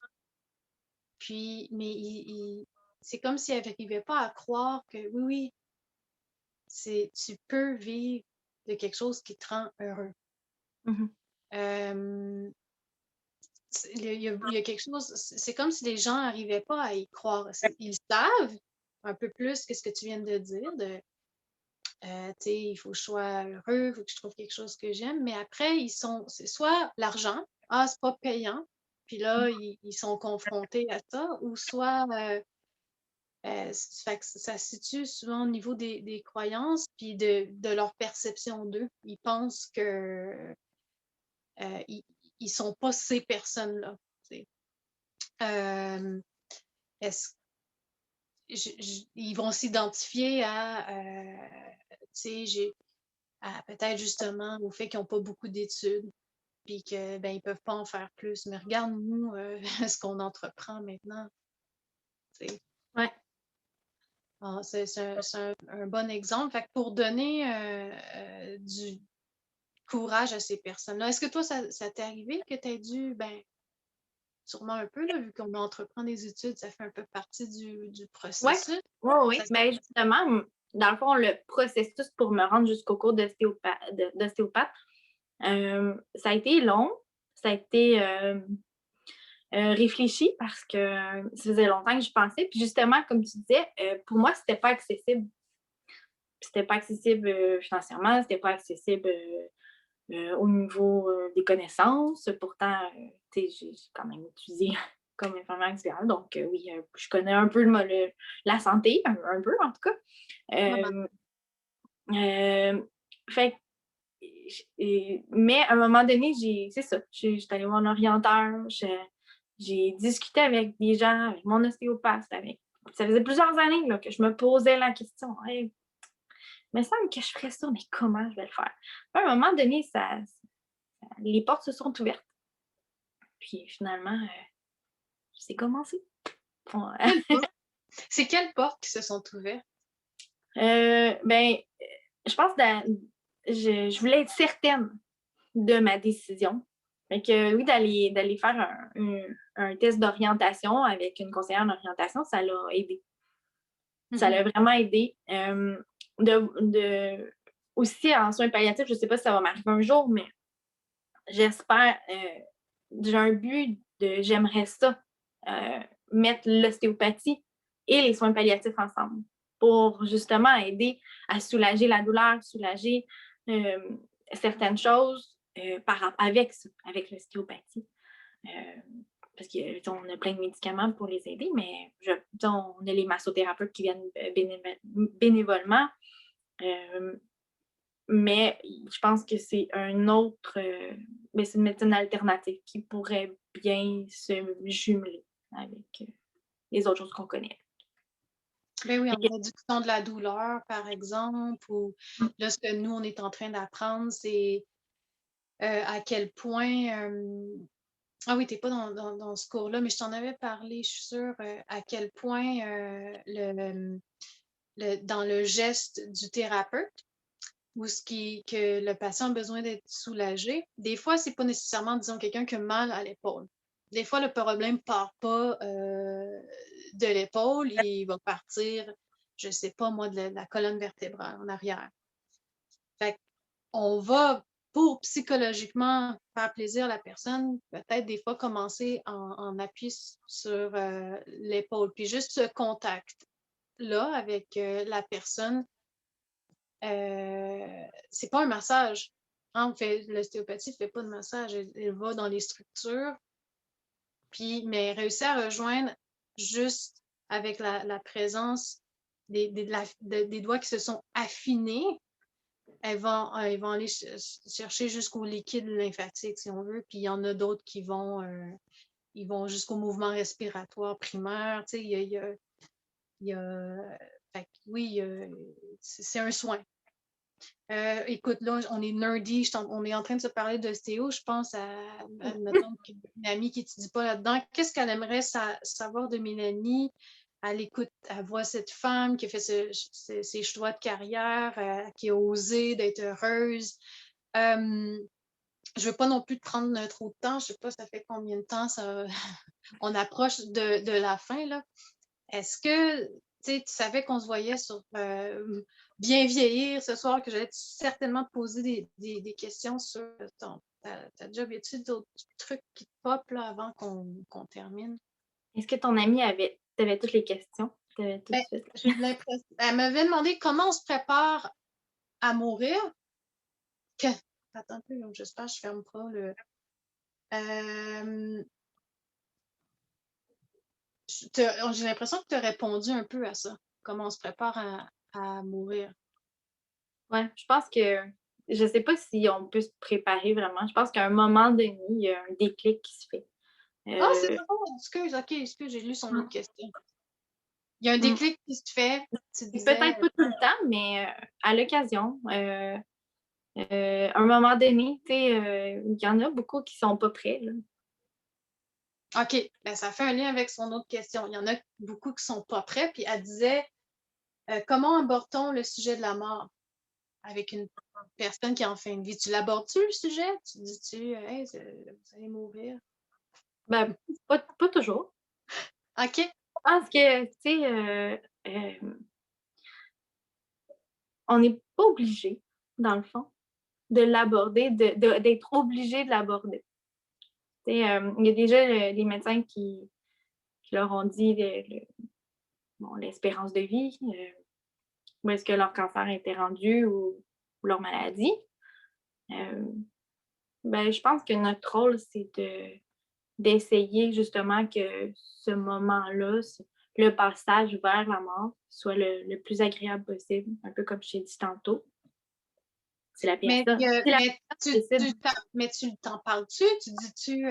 puis, mais c'est comme s'ils n'arrivaient pas à croire que oui, tu peux vivre de quelque chose qui te rend heureux. Mhm. Euh, il y a quelque chose, c'est comme si les gens n'arrivaient pas à y croire. Ils savent un peu plus que ce que tu viens de dire, tu sais, il faut que je sois heureux, il faut que je trouve quelque chose que j'aime, mais après, c'est soit l'argent, ah, c'est pas payant, puis là, ils sont confrontés à ça, ou soit, fait que ça se situe souvent au niveau des croyances, puis de leur perception d'eux. Ils pensent que ils sont pas ces personnes-là. Tu sais. Euh, est-ce, ils vont s'identifier à, tu sais, peut-être justement au fait qu'ils n'ont pas beaucoup d'études, puis que ben ils peuvent pas en faire plus. Mais regarde nous ce qu'on entreprend maintenant. Tu sais. Ouais. Ah, c'est un bon exemple. Fait que pour donner du courage à ces personnes-là, est-ce que toi, ça t'est arrivé que tu aies dû, ben, sûrement un peu, là, vu qu'on entreprend des études, ça fait un peu partie du Ouais, processus. oui, oui. Ça, Mais justement, dans le fond, le processus pour me rendre jusqu'au cours d'ostéopathe, ça a été long, ça a été réfléchi parce que ça faisait longtemps que je pensais. Puis justement, comme tu disais, pour moi, c'était pas accessible. C'était pas accessible financièrement, c'était pas accessible au niveau des connaissances. Pourtant, j'ai quand même étudié comme infirmière auxiliaire, donc oui, je connais un peu la santé, un peu en tout cas. maman. Euh, euh, fait mais à un moment donné, c'est ça. J'étais allée voir un orienteur, j'ai discuté avec des gens, avec mon ostéopathe, ça faisait plusieurs années là, que je me posais la question. Hey, il me semble que je ferais ça, mais comment je vais le faire? À un moment donné, les portes se sont ouvertes. Puis finalement, c'est commencé. Bon, Quelle porte? C'est quelles portes qui se sont ouvertes? ben, je pense que je voulais être certaine de ma décision. Fait que oui, d'aller faire un test d'orientation avec une conseillère d'orientation, ça l'a aidé. Ça l'a vraiment aidé. Aussi, en soins palliatifs, je ne sais pas si ça va m'arriver un jour, mais j'espère, j'ai un but j'aimerais ça, mettre l'ostéopathie et les soins palliatifs ensemble pour justement aider à soulager la douleur, soulager certaines choses avec l'ostéopathie. Parce qu'on a plein de médicaments pour les aider, mais on a les massothérapeutes qui viennent bénévolement. Mais je pense que c'est c'est une médecine alternative qui pourrait bien se jumeler avec les autres choses qu'on connaît. Ben oui, en réduction de la douleur, par exemple, ou là, ce que nous, on est en train d'apprendre, c'est à quel point. Ah oui, tu n'es pas dans ce cours-là, mais je t'en avais parlé, je suis sûre, à quel point dans le geste du thérapeute, que le patient a besoin d'être soulagé, des fois, c'est pas nécessairement, disons, quelqu'un qui a mal à l'épaule. Des fois, le problème part pas de l'épaule, il va partir, je sais pas moi, de la colonne vertébrale en arrière. Fait on va, pour psychologiquement faire plaisir à la personne, peut-être des fois commencer en appui sur l'épaule. Puis juste ce contact-là avec la personne, c'est pas un massage. Hein, l'ostéopathie ne fait pas de massage, elle va dans les structures, mais réussir à rejoindre juste avec la présence des doigts qui se sont affinés, elles vont aller chercher jusqu'au liquide lymphatique, si on veut, puis il y en a d'autres qui ils vont jusqu'au mouvement respiratoire primaire, tu sais, oui, c'est un soin. Écoute, là, on est nerdy, on est en train de se parler d'ostéo. Je pense mettons, une amie qui n'étudie pas là-dedans. Qu'est-ce qu'elle aimerait savoir de Mélanie? Elle voit cette femme qui a fait ses choix de carrière, qui a osé d'être heureuse. Je ne veux pas non plus te prendre trop de temps. Je ne sais pas, ça fait combien de temps on approche de la fin, là. Est-ce que tu savais qu'on se voyait sur Bien vieillir ce soir, que j'allais certainement te poser des questions sur ta job? Y a-t-il d'autres trucs qui te pop là, avant qu'on termine? Est-ce que ton amie t'avais toutes les questions? Ben, j'ai l'impression. Elle m'avait demandé comment on se prépare à mourir. Attends un peu, j'espère que je ferme pas le. J'ai l'impression que tu as répondu un peu à ça. Comment on se prépare à mourir. Ouais, je pense que je sais pas si on peut se préparer vraiment. Je pense qu'à un moment donné, il y a un déclic qui se fait. Ah, c'est drôle! Excuse, j'ai lu son autre question. Il y a un déclic qui se fait, tu disais. Peut-être pas tout le temps, mais à l'occasion. À un moment donné, il y en a beaucoup qui sont pas prêts. Là. OK, ben, ça fait un lien avec son autre question. Il y en a beaucoup qui sont pas prêts, puis elle disait comment aborde-t-on le sujet de la mort avec une personne qui est en fin de vie? Tu l'abordes-tu le sujet? Tu dis-tu hey, vous allez mourir? Ben, pas toujours. OK. Je pense que, tu sais, on n'est pas obligé, dans le fond, de l'aborder, d'être obligé de l'aborder. Il y a déjà les médecins qui leur ont dit l'espérance de vie, où est-ce que leur cancer était rendu ou leur maladie. Ben, je pense que notre rôle, c'est d'essayer justement que ce moment-là, le passage vers la mort, soit le plus agréable possible, un peu comme je t'ai dit tantôt. C'est la Mais, personne. mais tu t'en parles-tu? Tu dis-tu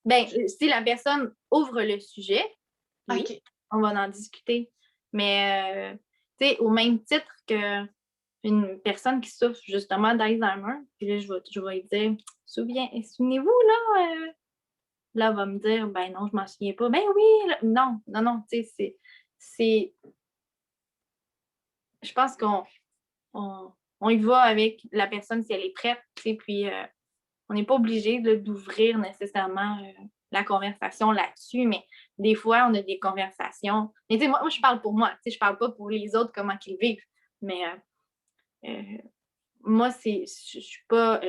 Ben, si la personne ouvre le sujet, oui, OK. on va en discuter. Mais, tu sais, au même titre qu'une personne qui souffre justement d'Alzheimer, puis là, je vais lui dire, souvenez-vous, là, elle va me dire, ben non, je m'en souviens pas. Ben oui, là, non, non, non, tu sais, je pense qu'on y va avec la personne si elle est prête, tu sais, puis on n'est pas obligé d'ouvrir nécessairement la conversation là-dessus, mais des fois, on a des conversations. Mais tu sais, moi, je parle pour moi, tu sais, je parle pas pour les autres, comment qu'ils vivent. Mais euh, moi, je suis pas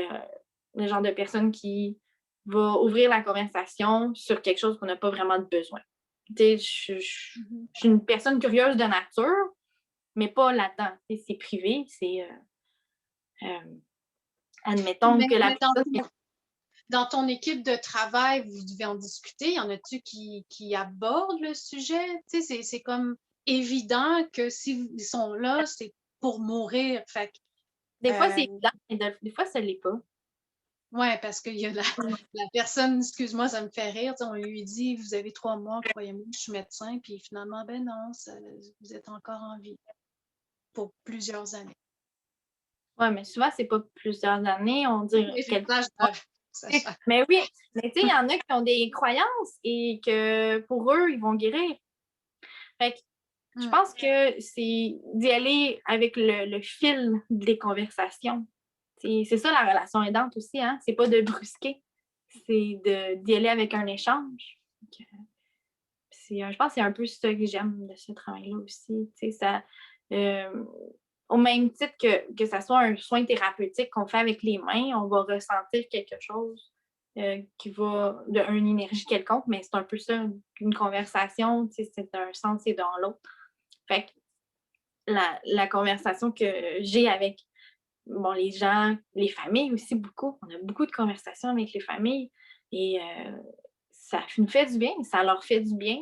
le genre de personne qui va ouvrir la conversation sur quelque chose qu'on n'a pas vraiment de besoin. Tu sais, je suis une personne curieuse de nature, mais pas là-dedans. Tu sais, c'est privé, admettons que la Mais personne. dans ton équipe de travail, vous devez en discuter. Y en a-tu qui abordent le sujet? Tu sais, c'est comme évident que s'ils sont là, c'est pour mourir. Fait que, Des fois, c'est évident, mais des fois, ça l'est pas. ouais, parce qu'il y a la personne, excuse-moi, ça me fait rire, tu sais, on lui dit, vous avez 3 mois, croyez-moi, je suis médecin, puis finalement, ben non, vous êtes encore en vie pour plusieurs années. Oui, mais souvent, c'est pas plusieurs années, on dirait quelques mois. Ça Mais oui, mais tu sais, il y en a qui ont des croyances et que pour eux, ils vont guérir. Fait que je pense que c'est d'y aller avec le fil des conversations. C'est ça la relation aidante aussi, hein? C'est pas de brusquer, c'est d'y aller avec un échange. Je pense que c'est un peu ça que j'aime de ce travail-là aussi. Euh, au même titre que ça soit un soin thérapeutique qu'on fait avec les mains, on va ressentir quelque chose qui va d'une énergie quelconque, mais c'est un peu ça, une conversation, c'est un sens et dans l'autre. Fait que la conversation que j'ai avec les gens, les familles aussi beaucoup, on a beaucoup de conversations avec les familles et ça nous fait du bien, ça leur fait du bien.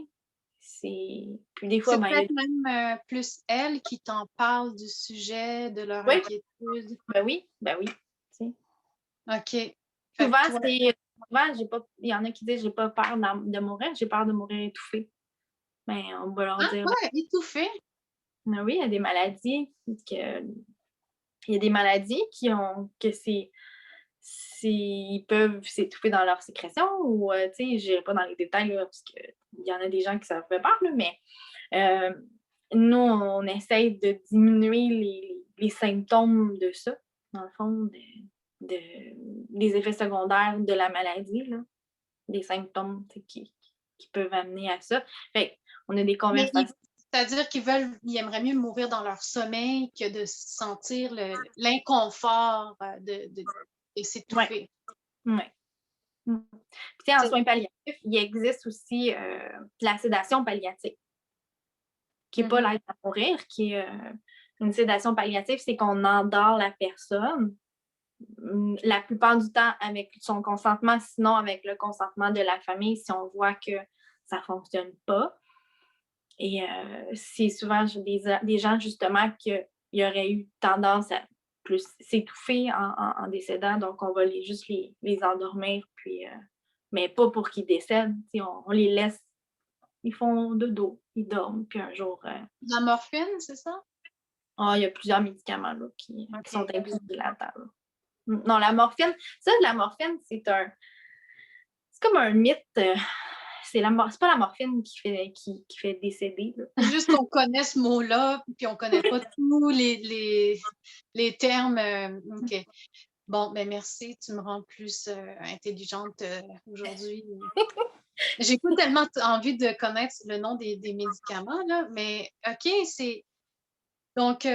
Puis des fois, C'est il y a. peut-être même plus elles qui t'en parlent du sujet, de leur Oui, inquiétude. ben oui. OK. Fait que Souvent, toi, il y en a qui disent j'ai pas peur de mourir, j'ai peur de mourir étouffée. Ben, on va leur ah dire, ouais, étouffée. ben oui, il y a des maladies il y a des maladies ils peuvent s'étouffer dans leur sécrétion ou, tu sais, je n'irai pas dans les détails là, parce qu'il y en a des gens qui ça leur fait peur, là, mais nous, on essaye de diminuer les symptômes de ça, dans le fond, des effets secondaires de la maladie, là, des symptômes qui peuvent amener à ça. Fait on a des Mais conversations. c'est-à-dire ils aimeraient mieux mourir dans leur sommeil que de sentir l'inconfort et Ouais, s'étouffer. ouais. Puis, en soins palliatifs, il existe aussi la sédation palliative, qui n'est pas l'aide à mourir, qui est une sédation palliative, c'est qu'on endort la personne la plupart du temps avec son consentement, sinon avec le consentement de la famille si on voit que ça ne fonctionne pas. Et c'est souvent des gens justement qui auraient eu tendance à plus s'étouffer en décédant, donc on va juste les endormir, puis, mais pas pour qu'ils décèdent. On les laisse, ils font dodo, ils dorment, puis un jour, La morphine, c'est ça? il y a plusieurs médicaments là, qui sont OK. inclus là-dedans. Non, la morphine, la morphine, c'est comme un mythe. C'est pas la morphine qui fait décéder. Là. C'est juste qu'on connaît ce mot-là, puis on ne connaît pas tous les termes. OK. Bon, ben merci, tu me rends plus intelligente aujourd'hui. J'ai pas tellement envie de connaître le nom des médicaments, là, mais OK, c'est. Donc,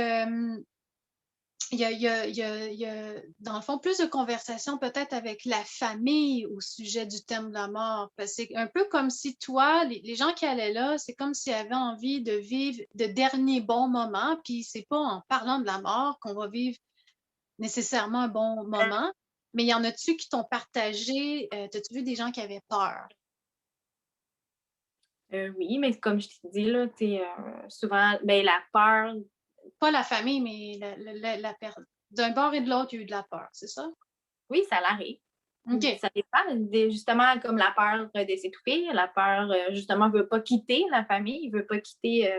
il y a, dans le fond, plus de conversations peut-être avec la famille au sujet du thème de la mort. Parce que c'est un peu comme si toi, les gens qui allaient là, c'est comme s'ils avaient envie de vivre de derniers bons moments, puis c'est pas en parlant de la mort qu'on va vivre nécessairement un bon moment. Mais il y en a-tu qui t'ont partagé, t'as-tu vu des gens qui avaient peur? Oui, mais comme je t'ai dit, là, souvent, ben, la peur, Pas la famille, mais d'un bord et de l'autre, il y a eu de la peur, c'est ça? oui, ça l'arrive. OK. Ça dépend. Justement, comme la peur de s'étouffer, la peur, justement, veut pas quitter la famille, ils veulent pas quitter,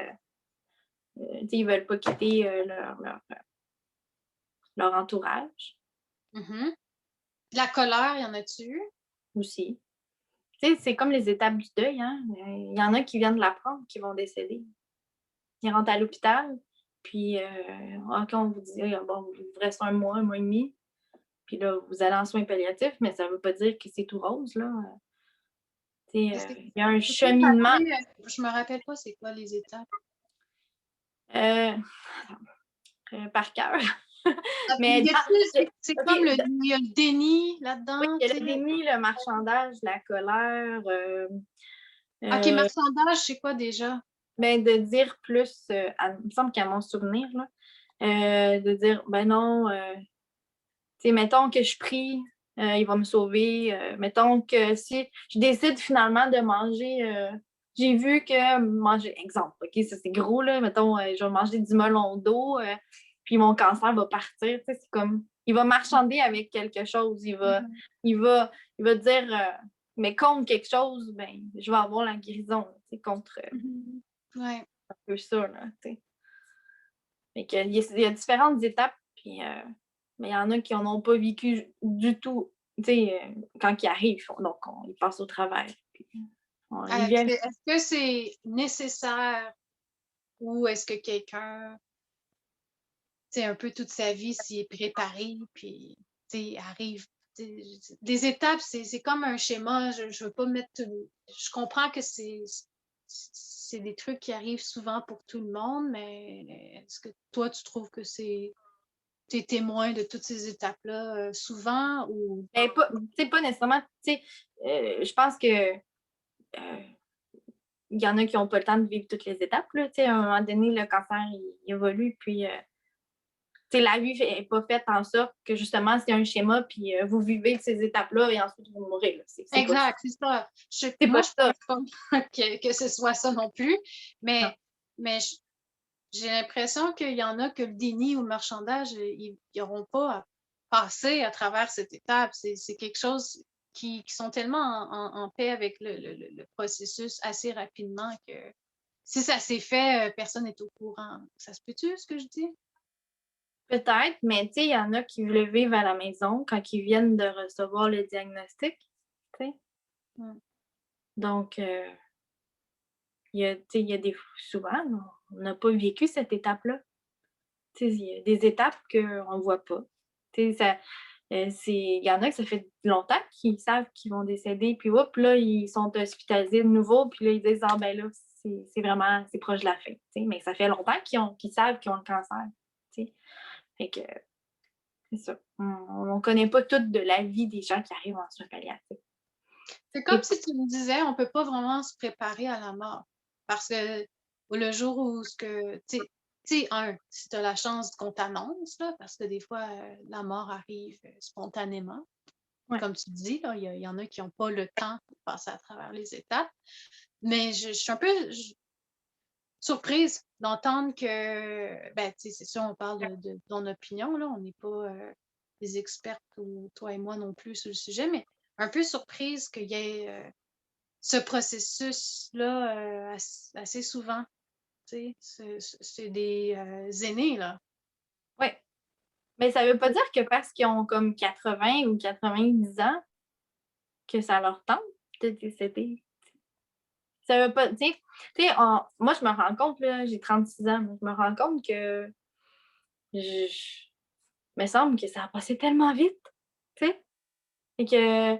ils veulent pas quitter leur entourage Mhm. La colère, y en a-tu? aussi. Tu sais, c'est comme les étapes du deuil, hein. Il y en a qui viennent de l'apprendre, qui vont décéder. Ils rentrent à l'hôpital, puis quand on vous dit: «Ah bon, il vous reste un mois et demi, puis là, vous allez en soins palliatifs», mais ça veut pas dire que c'est tout rose, là. Tu sais, il y a un Peux-tu me cheminement. rappeler, je me rappelle pas c'est quoi les étapes. Heu, par cœur. Ah, Mais c'est OK, comme il y a le déni oui, là-dedans, il y tu a le sais? déni, le marchandage, la colère, OK, heu, marchandage, c'est quoi déjà? ben, de dire plus, il me semble qu'à mon souvenir, là, de dire: «Ben non, tu sais, mettons que je prie, il va me sauver, mettons que si je décide finalement de manger, j'ai vu que manger» exemple, OK, ça c'est gros là, mettons, je vais manger du melon d'eau, puis mon cancer va partir, tu sais, c'est comme il va marchander avec quelque chose, Mhm. il va il va dire, mais contre quelque chose, ben, je vais avoir la guérison, tu sais, contre, Mhm. Ouais. un peu ça, là, tu sais. Fait que il y a différentes étapes, puis, mais il y en a qui en ont pas vécu du tout, tu sais, quand ils arrivent, donc ils passent au travers, puis ils viennent. Est-ce que c'est nécessaire ou est-ce que quelqu'un, tu sais, un peu toute sa vie s'y est préparé, puis, tu sais, arrive, tu sais, des étapes, c'est comme un schéma, je veux pas mettre je comprends que c'est des trucs qui arrivent souvent pour tout le monde, mais est-ce que toi, tu trouves que tu es témoin de toutes ces étapes-là, souvent ou Ben, pas, tu sais, pas nécessairement, tu sais, je pense que, il y en a qui ont pas le temps de vivre toutes les étapes, là, tu sais, à un moment donné, le cancer, il évolue, puis, tu sais, la vie est pas faite en sorte que justement, c'est un schéma, puis, vous vivez ces étapes-là et ensuite vous mourrez, là. exact, c'est ça. C'est Moi, pas je ça. pense pas que ce soit ça non plus, Non. mais j'ai l'impression qu'il y en a que le déni ou le marchandage, ils n'auront pas à passer à travers cette étape. C'est quelque chose qui sont tellement en paix avec le processus assez rapidement que si ça s'est fait, personne n'est au courant. Ça se peut-tu, ce que je dis? Peut-être, mais tu sais, il y en a qui le vivent à la maison quand ils viennent de recevoir le diagnostic, tu sais? Mmh. Donc, il y a, tu sais, il y a des souvent, on n'a pas vécu cette étape-là. Tu sais, il y a des étapes qu'on ne voit pas. Tu sais, il y en a que ça fait longtemps qu'ils savent qu'ils vont décéder, puis hop, là, ils sont hospitalisés de nouveau, puis là, ils disent: «Ah ben là, c'est vraiment c'est proche de la fin», tu sais? Mais ça fait longtemps qu'ils savent qu'ils ont le cancer, tu sais? Fait que c'est ça. On connaît pas tout de la vie des gens qui arrivent en soins palliatifs. C'est comme Et si tu me disais, on peut pas vraiment se préparer à la mort. Parce que le jour où ce que, si tu as la chance qu'on t'annonce, là, parce que des fois, la mort arrive spontanément. ouais. Comme tu dis, là, il y en a qui n'ont pas le temps de passer à travers les étapes. Mais je suis un peu surprise d'entendre que, ben, tu sais, c'est sûr, on parle de ton opinion, là, on n'est pas des expertes, ou toi et moi non plus, sur le sujet, mais un peu surprise qu'il y ait ce processus-là, assez souvent, tu sais, c'est des aînés, là. Ouais. Mais ça veut pas dire que parce qu'ils ont comme 80 ou 90 ans, que ça leur tente de décéder. Ça veut pas, tu sais, moi, je me rends compte, là, j'ai 36 ans, mais je me rends compte que je me semble que ça a passé tellement vite, tu sais? Et que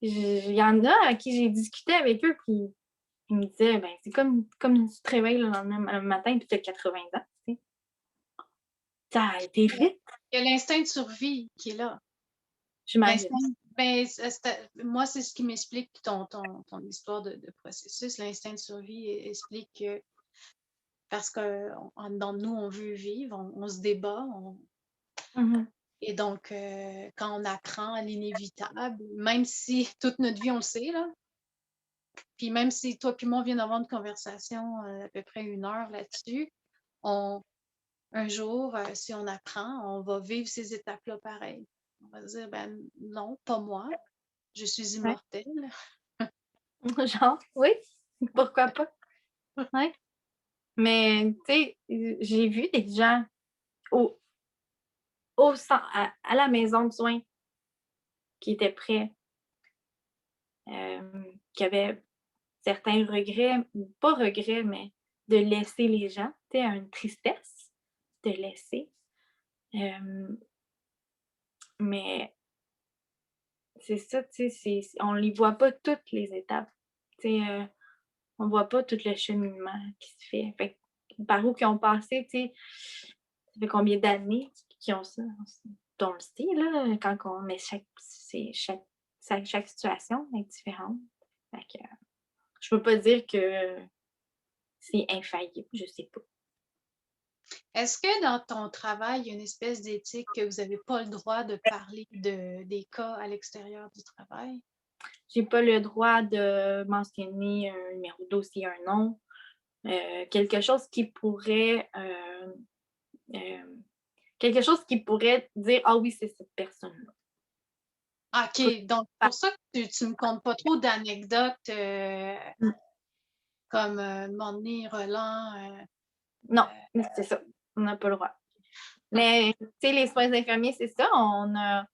il y en a à qui j'ai discuté avec eux, puis ils me disaient: «Ben, c'est comme tu te réveilles le lendemain matin, puis tu as 80 ans», tu sais? Ça a été vite, Il y a l'instinct de survie qui est là. j'imagine. L'instinct, ben, moi, c'est ce qui m'explique ton histoire de processus. L'instinct de survie explique que parce qu'en dedans de nous, on veut vivre, on se débat, Mmh. et donc, quand on apprend à l'inévitable, même si toute notre vie, on le sait, là, puis même si toi puis moi, on vient d'avoir une conversation à peu près 1 heure là-dessus, on, un jour, si on apprend, on va vivre ces étapes-là pareil. On va se dire, ben non, pas moi. je suis Ouais. immortelle. Genre, oui, pourquoi pas? Ouais. Mais, tu sais, j'ai vu des gens au à la maison de soins qui étaient prêts, qui avaient certains regrets, ou pas regrets, mais de laisser les gens, tu sais, une tristesse de laisser. Mais c'est ça, tu sais, on les voit pas toutes les étapes. Tu sais, on voit pas tout le cheminement qui se fait. Fait que par où qu'ils ont passé, tu sais, ça fait combien d'années qu'ils ont ça? On le sait, là, quand on met chaque situation est différente. Fait que je peux pas dire que c'est infaillible, je sais pas. Est-ce que dans ton travail, il y a une espèce d'éthique que vous avez pas le droit de parler des cas à l'extérieur du travail? J'ai pas le droit de mentionner un numéro de dossier, un nom, quelque chose qui pourrait, quelque chose qui pourrait dire: «Ah oui, c'est cette personne-là». Ah, Faut OK, donc pas pour ça que tu me comptes pas trop d'anecdotes, mmh, comme, un moment donné, Roland, non, c'est ça, on n'a pas le droit. Mais tu sais, les soins infirmiers, c'est ça, on a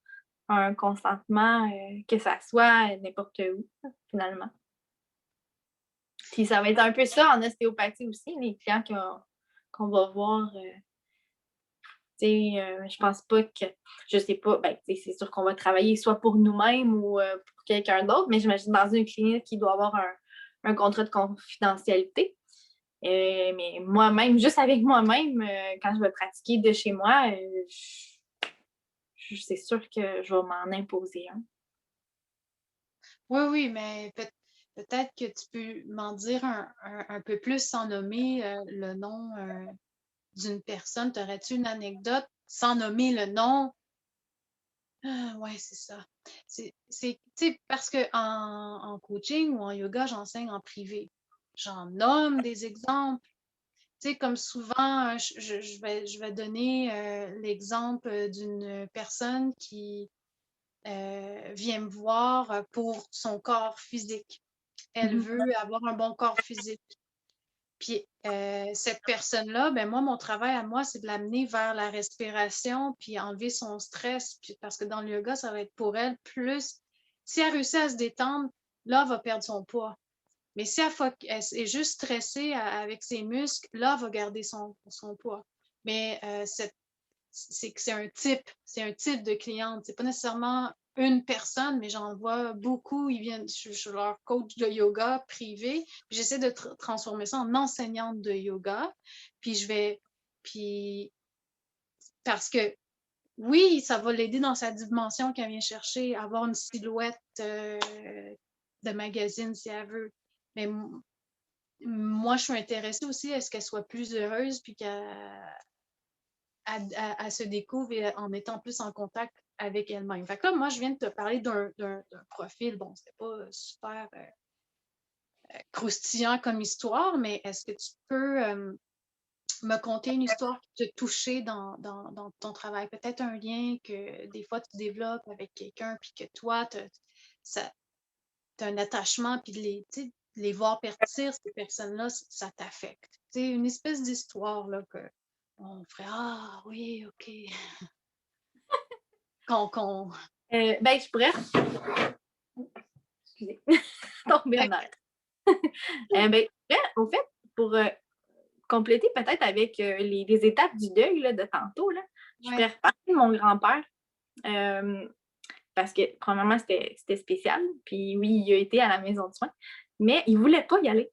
un consentement, que ça soit n'importe où, finalement. Puis ça va être un peu ça en ostéopathie aussi, les clients qu'on va voir, tu sais, je pense pas que je sais pas, ben, tu sais, c'est sûr qu'on va travailler soit pour nous-mêmes ou, pour quelqu'un d'autre, mais j'imagine dans une clinique, il doit avoir un contrat de confidentialité. Mais moi-même, juste avec moi-même, quand je vais pratiquer de chez moi, c'est sûr que je vais m'en imposer un. oui, oui, mais peut-être que tu peux m'en dire un peu plus sans nommer, le nom, d'une personne. T'aurais-tu une anecdote sans nommer le nom? Ah, ouais, c'est ça. Tu sais, parce que en coaching ou en yoga, j'enseigne en privé. J'en nomme des exemples. Tu sais, comme souvent, je vais donner l'exemple d'une personne qui vient me voir pour son corps physique. Elle Mmh. veut avoir un bon corps physique. Puis cette personne-là, ben moi, mon travail à moi, c'est de l'amener vers la respiration, puis enlever son stress. Puis, parce que dans le yoga, ça va être pour elle plus. Si elle réussit à se détendre, là, elle va perdre son poids. Mais si elle est juste stressée avec ses muscles, là, elle va garder son poids. Mais c'est un type de cliente. C'est pas nécessairement une personne, mais j'en vois beaucoup. Ils viennent, je suis leur coach de yoga privé. J'essaie de transformer ça en enseignante de yoga. Puis puis parce que oui, ça va l'aider dans sa dimension qu'elle vient chercher, avoir une silhouette de magazine si elle veut. Mais moi, je suis intéressée aussi à ce qu'elle soit plus heureuse, puis qu'elle se découvre en étant plus en contact avec elle-même. Fait que là, moi, je viens de te parler d'un profil. Bon, c'était pas super croustillant comme histoire, mais est-ce que tu peux me conter une histoire qui t'a touché dans ton travail? Peut-être un lien que des fois tu développes avec quelqu'un, puis que toi, tu as un attachement, puis de les voir partir, ces personnes-là, ça t'affecte. Tu sais, une espèce d'histoire là, que on ferait Ah oui, OK. Qu'on Ben, je pourrais excusez, tomber en arrière. Ben, je pourrais, au fait, pour, compléter peut-être avec, les étapes du deuil là, de tantôt, là, je Ouais. pourrais reparler de mon grand-père, parce que premièrement, c'était spécial, puis oui, il a été à la maison de soins, mais il voulait pas y aller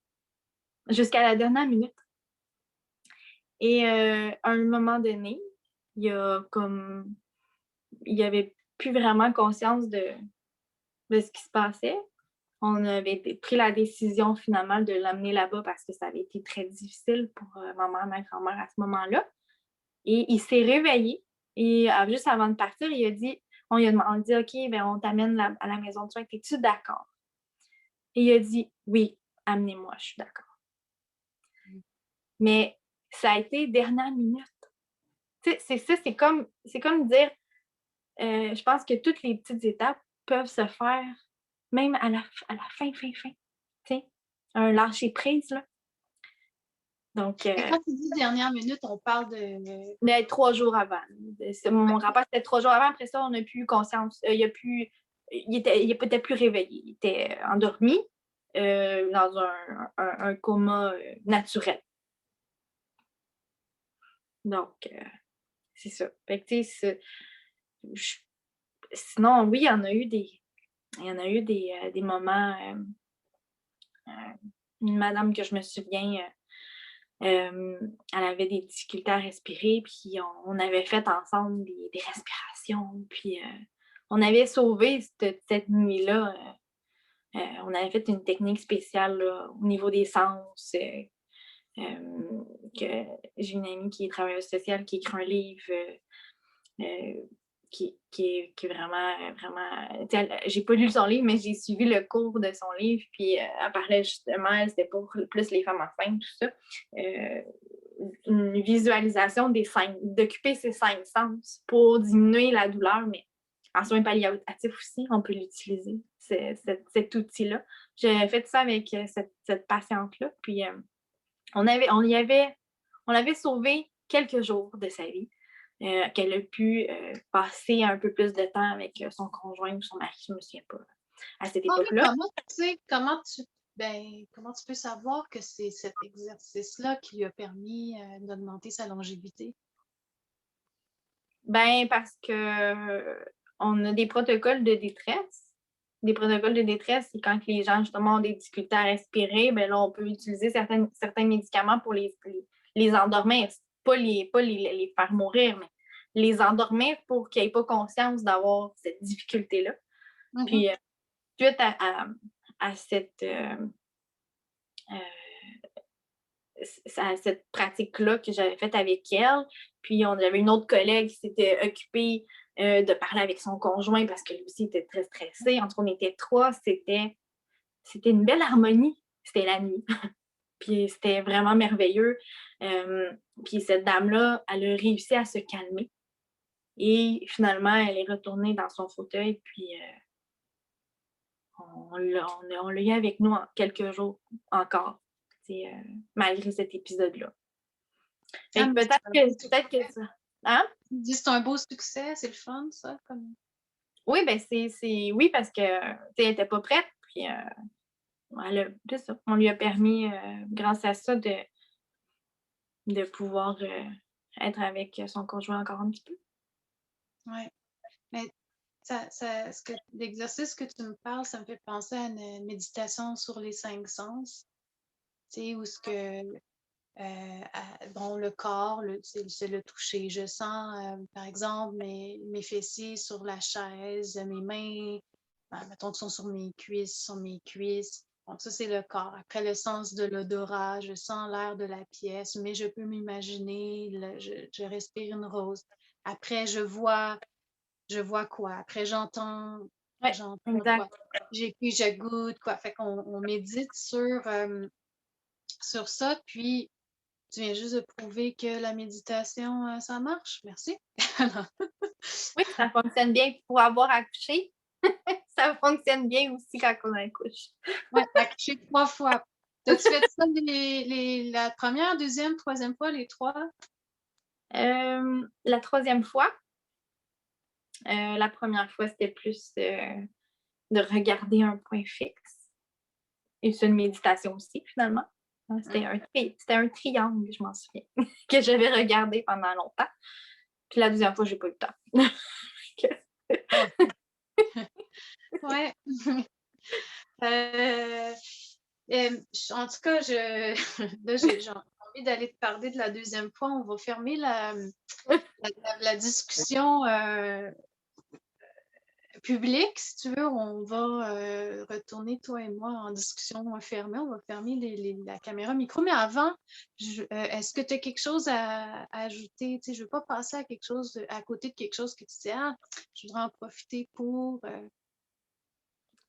jusqu'à la dernière minute et à un moment donné, il a comme il avait plus vraiment conscience de ce qui se passait. On avait pris la décision finalement de l'amener là-bas parce que ça avait été très difficile pour ma mère, ma grand-mère à ce moment-là. Et il s'est réveillé et juste avant de partir, il a dit, on dit, OK, ben, on t'amène à la maison de soins, es-tu d'accord? Et il a dit, oui, amenez-moi, je suis d'accord. Mais ça a été dernière minute. Tu sais, c'est ça, c'est comme dire, je pense que toutes les petites étapes peuvent se faire même à la fin, fin, fin, tu sais, un lâcher-prise, là. Donc, Et quand tu dis dernière minute, on parle de... mais 3 jours avant. Mon rapport, c'était 3 jours avant. Après ça, on n'a plus eu conscience. Il était peut-être plus réveillé. Il était endormi dans un coma naturel. Donc, c'est ça. Fait que, tu sais, sinon, oui, il y en a eu des moments. Une madame que je me souviens, elle avait des difficultés à respirer, puis on avait fait ensemble des respirations, puis on avait sauvé cette nuit-là. On avait fait une technique spéciale là, au niveau des sens. Que j'ai une amie qui est travailleuse sociale qui écrit un livre qui est vraiment, vraiment. J'ai pas lu son livre, mais j'ai suivi le cours de son livre, puis elle parlait justement, c'était pour plus les femmes enceintes, tout ça. Une visualisation d'occuper ses 5 sens pour diminuer la douleur, mais en soins palliatifs aussi, on peut l'utiliser, cet outil-là. J'ai fait ça avec cette patiente-là, puis on avait sauvé quelques jours de sa vie, qu'elle a pu passer un peu plus de temps avec son conjoint ou son mari, je ne me souviens pas, à cette époque-là. Comment tu peux savoir que c'est cet exercice-là qui lui a permis d'augmenter sa longévité? Ben, parce que on a des protocoles de détresse. Des protocoles de détresse, c'est quand les gens, justement, ont des difficultés à respirer, ben là, on peut utiliser certains médicaments pour les endormir. Pas les faire mourir, mais les endormir pour qu'ils n'aient pas conscience d'avoir cette difficulté-là. Mm-hmm. Puis, suite à cette pratique-là que j'avais faite avec elle. Puis, on avait une autre collègue qui s'était occupée de parler avec son conjoint parce que lui aussi était très stressé. Entre on était 3, c'était une belle harmonie. C'était la nuit. Puis, c'était vraiment merveilleux. Puis, cette dame-là, elle a réussi à se calmer. Et finalement, elle est retournée dans son fauteuil. Puis, on l'a eu avec nous en quelques jours encore. Malgré cet épisode-là. Peut-être que ça. Hein? Tu dis c'est un beau succès, c'est le fun, ça? Oui, ben oui, parce que elle n'était pas prête. Puis on lui a permis, grâce à ça, de pouvoir être avec son conjoint encore un petit peu. Oui. Mais l'exercice que tu me parles, ça me fait penser à une méditation sur les 5 sens. Tu sais, où ce que le corps, c'est le toucher. Je sens, par exemple, mes fessiers sur la chaise, mes mains, mettons, qui sont sur mes cuisses. Donc, ça, c'est le corps. Après, le sens de l'odorat, je sens l'air de la pièce, mais je peux m'imaginer, je respire une rose. Après, je vois quoi? Après, j'entends exact. quoi? Puis, je goûte quoi? Fait qu'on médite sur ça, puis tu viens juste de prouver que la méditation, ça marche. Merci. Oui, ça fonctionne bien pour avoir accouché. Ça fonctionne bien aussi quand on accouche. Oui, accoucher 3 fois. T'as-tu fait ça la première, deuxième, troisième fois, les 3? La troisième fois, la première fois, c'était plus de regarder un point fixe. Et c'est une méditation aussi, finalement. C'était un triangle, je m'en souviens, que j'avais regardé pendant longtemps. Puis la deuxième fois, j'ai pas eu le temps. Ouais. En tout cas, là, j'ai envie d'aller te parler de la deuxième fois. On va fermer la discussion publique, si tu veux. On va retourner, toi et moi, en discussion fermée. On va fermer la caméra micro. Mais avant, est-ce que tu as quelque chose à ajouter? Tu sais, je ne veux pas passer à quelque chose à côté de quelque chose que tu dis, je voudrais en profiter pour.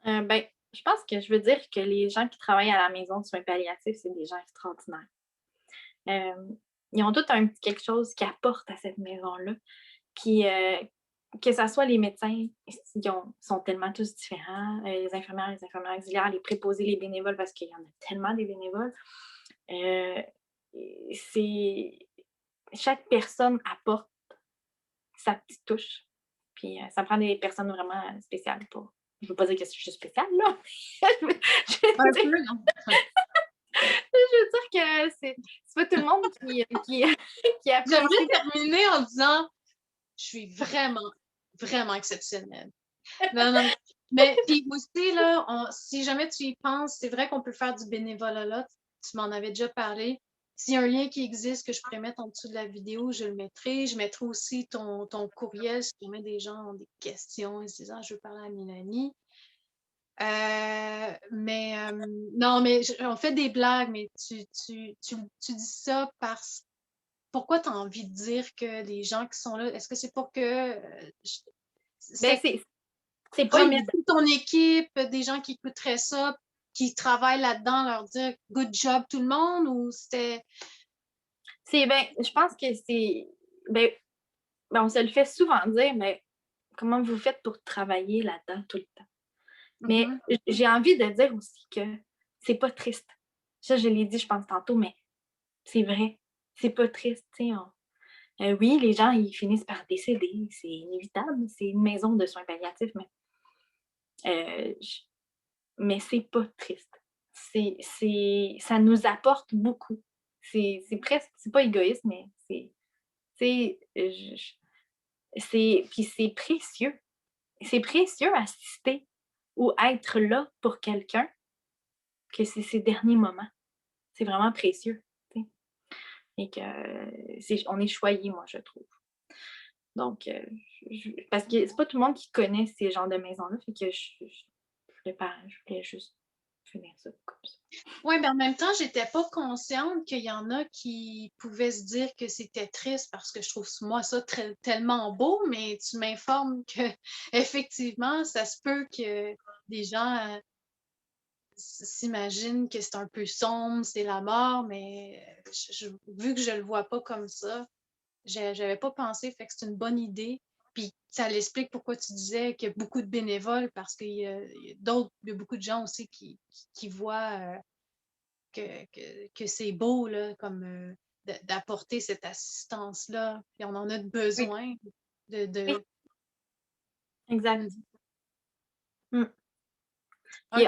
Ben, je pense que je veux dire que les gens qui travaillent à la maison de soins palliatifs, c'est des gens extraordinaires. Ils ont tous un petit quelque chose qui apporte à cette maison-là, qui que ce soit les médecins, sont tellement tous différents, les infirmières auxiliaires, les préposés, les bénévoles, parce qu'il y en a tellement des bénévoles. Euh, c'est chaque personne apporte sa petite touche. Puis ça prend des personnes vraiment spéciales pour. Je veux pas dire que je suis spéciale, là. je Un peu, non? veux dire que c'est pas tout le monde qui apprécie. J'aimerais terminer en disant je suis vraiment, vraiment exceptionnelle. Non, non. Mais puis aussi, là, si jamais tu y penses, c'est vrai qu'on peut faire du bénévolat là. Tu m'en avais déjà parlé. S'il y a un lien qui existe que je pourrais mettre en dessous de la vidéo, je le mettrai. Je mettrai aussi ton courriel si jamais des gens ont des questions et se disent ah, je veux parler à Mélanie. Non, mais on fait des blagues, mais tu dis ça parce pourquoi tu as envie de dire que les gens qui sont là, est-ce que c'est pour que Ben, c'est pas évident. remercier ton équipe, des gens qui écouteraient ça, qui travaillent là-dedans, leur dire good job tout le monde ou c'était. Je pense que c'est. On se le fait souvent dire, mais comment vous faites pour travailler là-dedans tout le temps? Mais j'ai envie de dire aussi que c'est pas triste. Ça, je l'ai dit, je pense, tantôt, mais c'est vrai. C'est pas triste. Oui, les gens, ils finissent par décéder. C'est inévitable. C'est une maison de soins palliatifs, mais c'est pas triste. Ça nous apporte beaucoup. C'est presque, c'est pas égoïste, mais puis c'est précieux. C'est précieux assister ou être là pour quelqu'un que c'est ses derniers moments. C'est vraiment précieux. T'sais. Et que on est choyé, moi, je trouve. Donc, parce que c'est pas tout le monde qui connaît ces genres de maisons-là, fait que je voulais juste finir ça comme ça. Oui, mais en même temps, j'étais pas consciente qu'il y en a qui pouvaient se dire que c'était triste parce que je trouve moi ça tellement beau, mais tu m'informes que effectivement, ça se peut que des gens s'imaginent que c'est un peu sombre, c'est la mort, mais vu que je le vois pas comme ça, j'avais pas pensé, fait que c'est une bonne idée. Puis ça l'explique pourquoi tu disais qu'il y a beaucoup de bénévoles, parce qu'il y a beaucoup de gens aussi qui voient que c'est beau, là, comme d'apporter cette assistance-là. Puis on en a besoin de. Oui, exact. Mm. OK.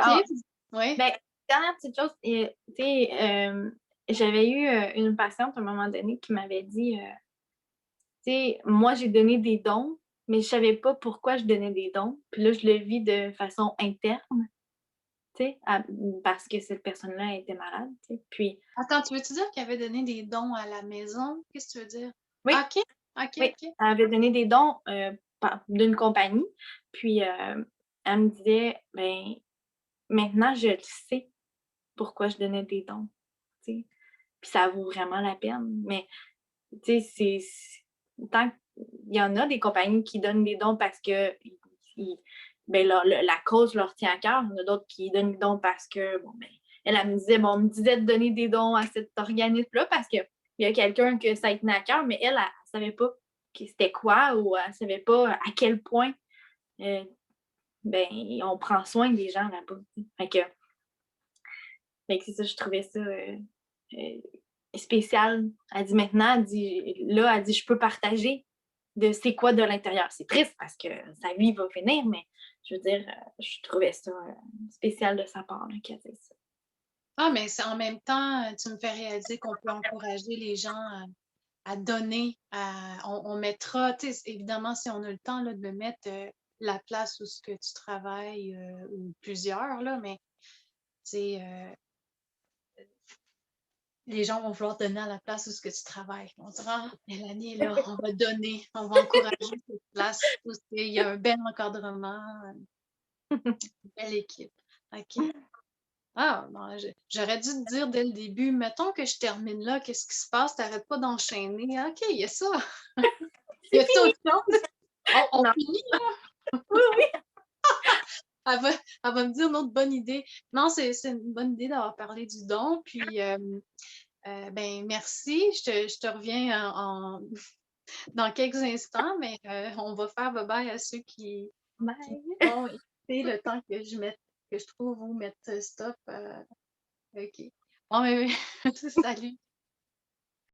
Oui. Dernière petite chose, j'avais eu une patiente à un moment donné qui m'avait dit, moi, j'ai donné des dons, mais je savais pas pourquoi je donnais des dons. Puis là, je le vis de façon interne, parce que cette personne-là était malade, Puis... Attends, tu veux-tu dire qu'elle avait donné des dons à la maison? Qu'est-ce que tu veux dire? Oui. OK. Oui. Elle avait donné des dons d'une compagnie. Puis, elle me disait, maintenant, je le sais pourquoi je donnais des dons, Puis ça vaut vraiment la peine. Mais, tant qu'il y en a des compagnies qui donnent des dons parce que la cause leur tient à cœur. Il y en a d'autres qui donnent des dons parce que, elle me disait, on me disait de donner des dons à cet organisme-là parce qu'il y a quelqu'un que ça tenait à cœur, mais elle savait pas c'était quoi ou elle savait pas à quel point on prend soin des gens là-bas. Fait que c'est ça, je trouvais ça spécial. Elle dit maintenant, elle dit, je peux partager de c'est quoi de l'intérieur. C'est triste parce que sa vie va finir, mais je veux dire, je trouvais ça spécial de sa part qu'elle dise ça. Ah, mais en même temps, tu me fais réaliser qu'on peut encourager les gens à donner. On mettra, évidemment, si on a le temps là, de mettre la place où ce que tu travailles, ou plusieurs, là, mais les gens vont vouloir donner à la place où ce que tu travailles. On dira, Mélanie, là, on va donner, on va encourager cette place où il y a un bel encadrement, une belle équipe. OK. Ah, bon, j'aurais dû te dire dès le début, mettons que je termine là, qu'est-ce qui se passe? T'arrêtes pas d'enchaîner. OK, il y a ça. Il y a autre chose. On finit, là? Oui, oui. Elle va me dire une autre bonne idée. Non, c'est une bonne idée d'avoir parlé du don. Puis, merci. Je te reviens dans quelques instants, mais on va faire bye-bye à ceux qui Bye! vont écouter le temps que je trouve où mettre stop. OK. Bon, mais salut.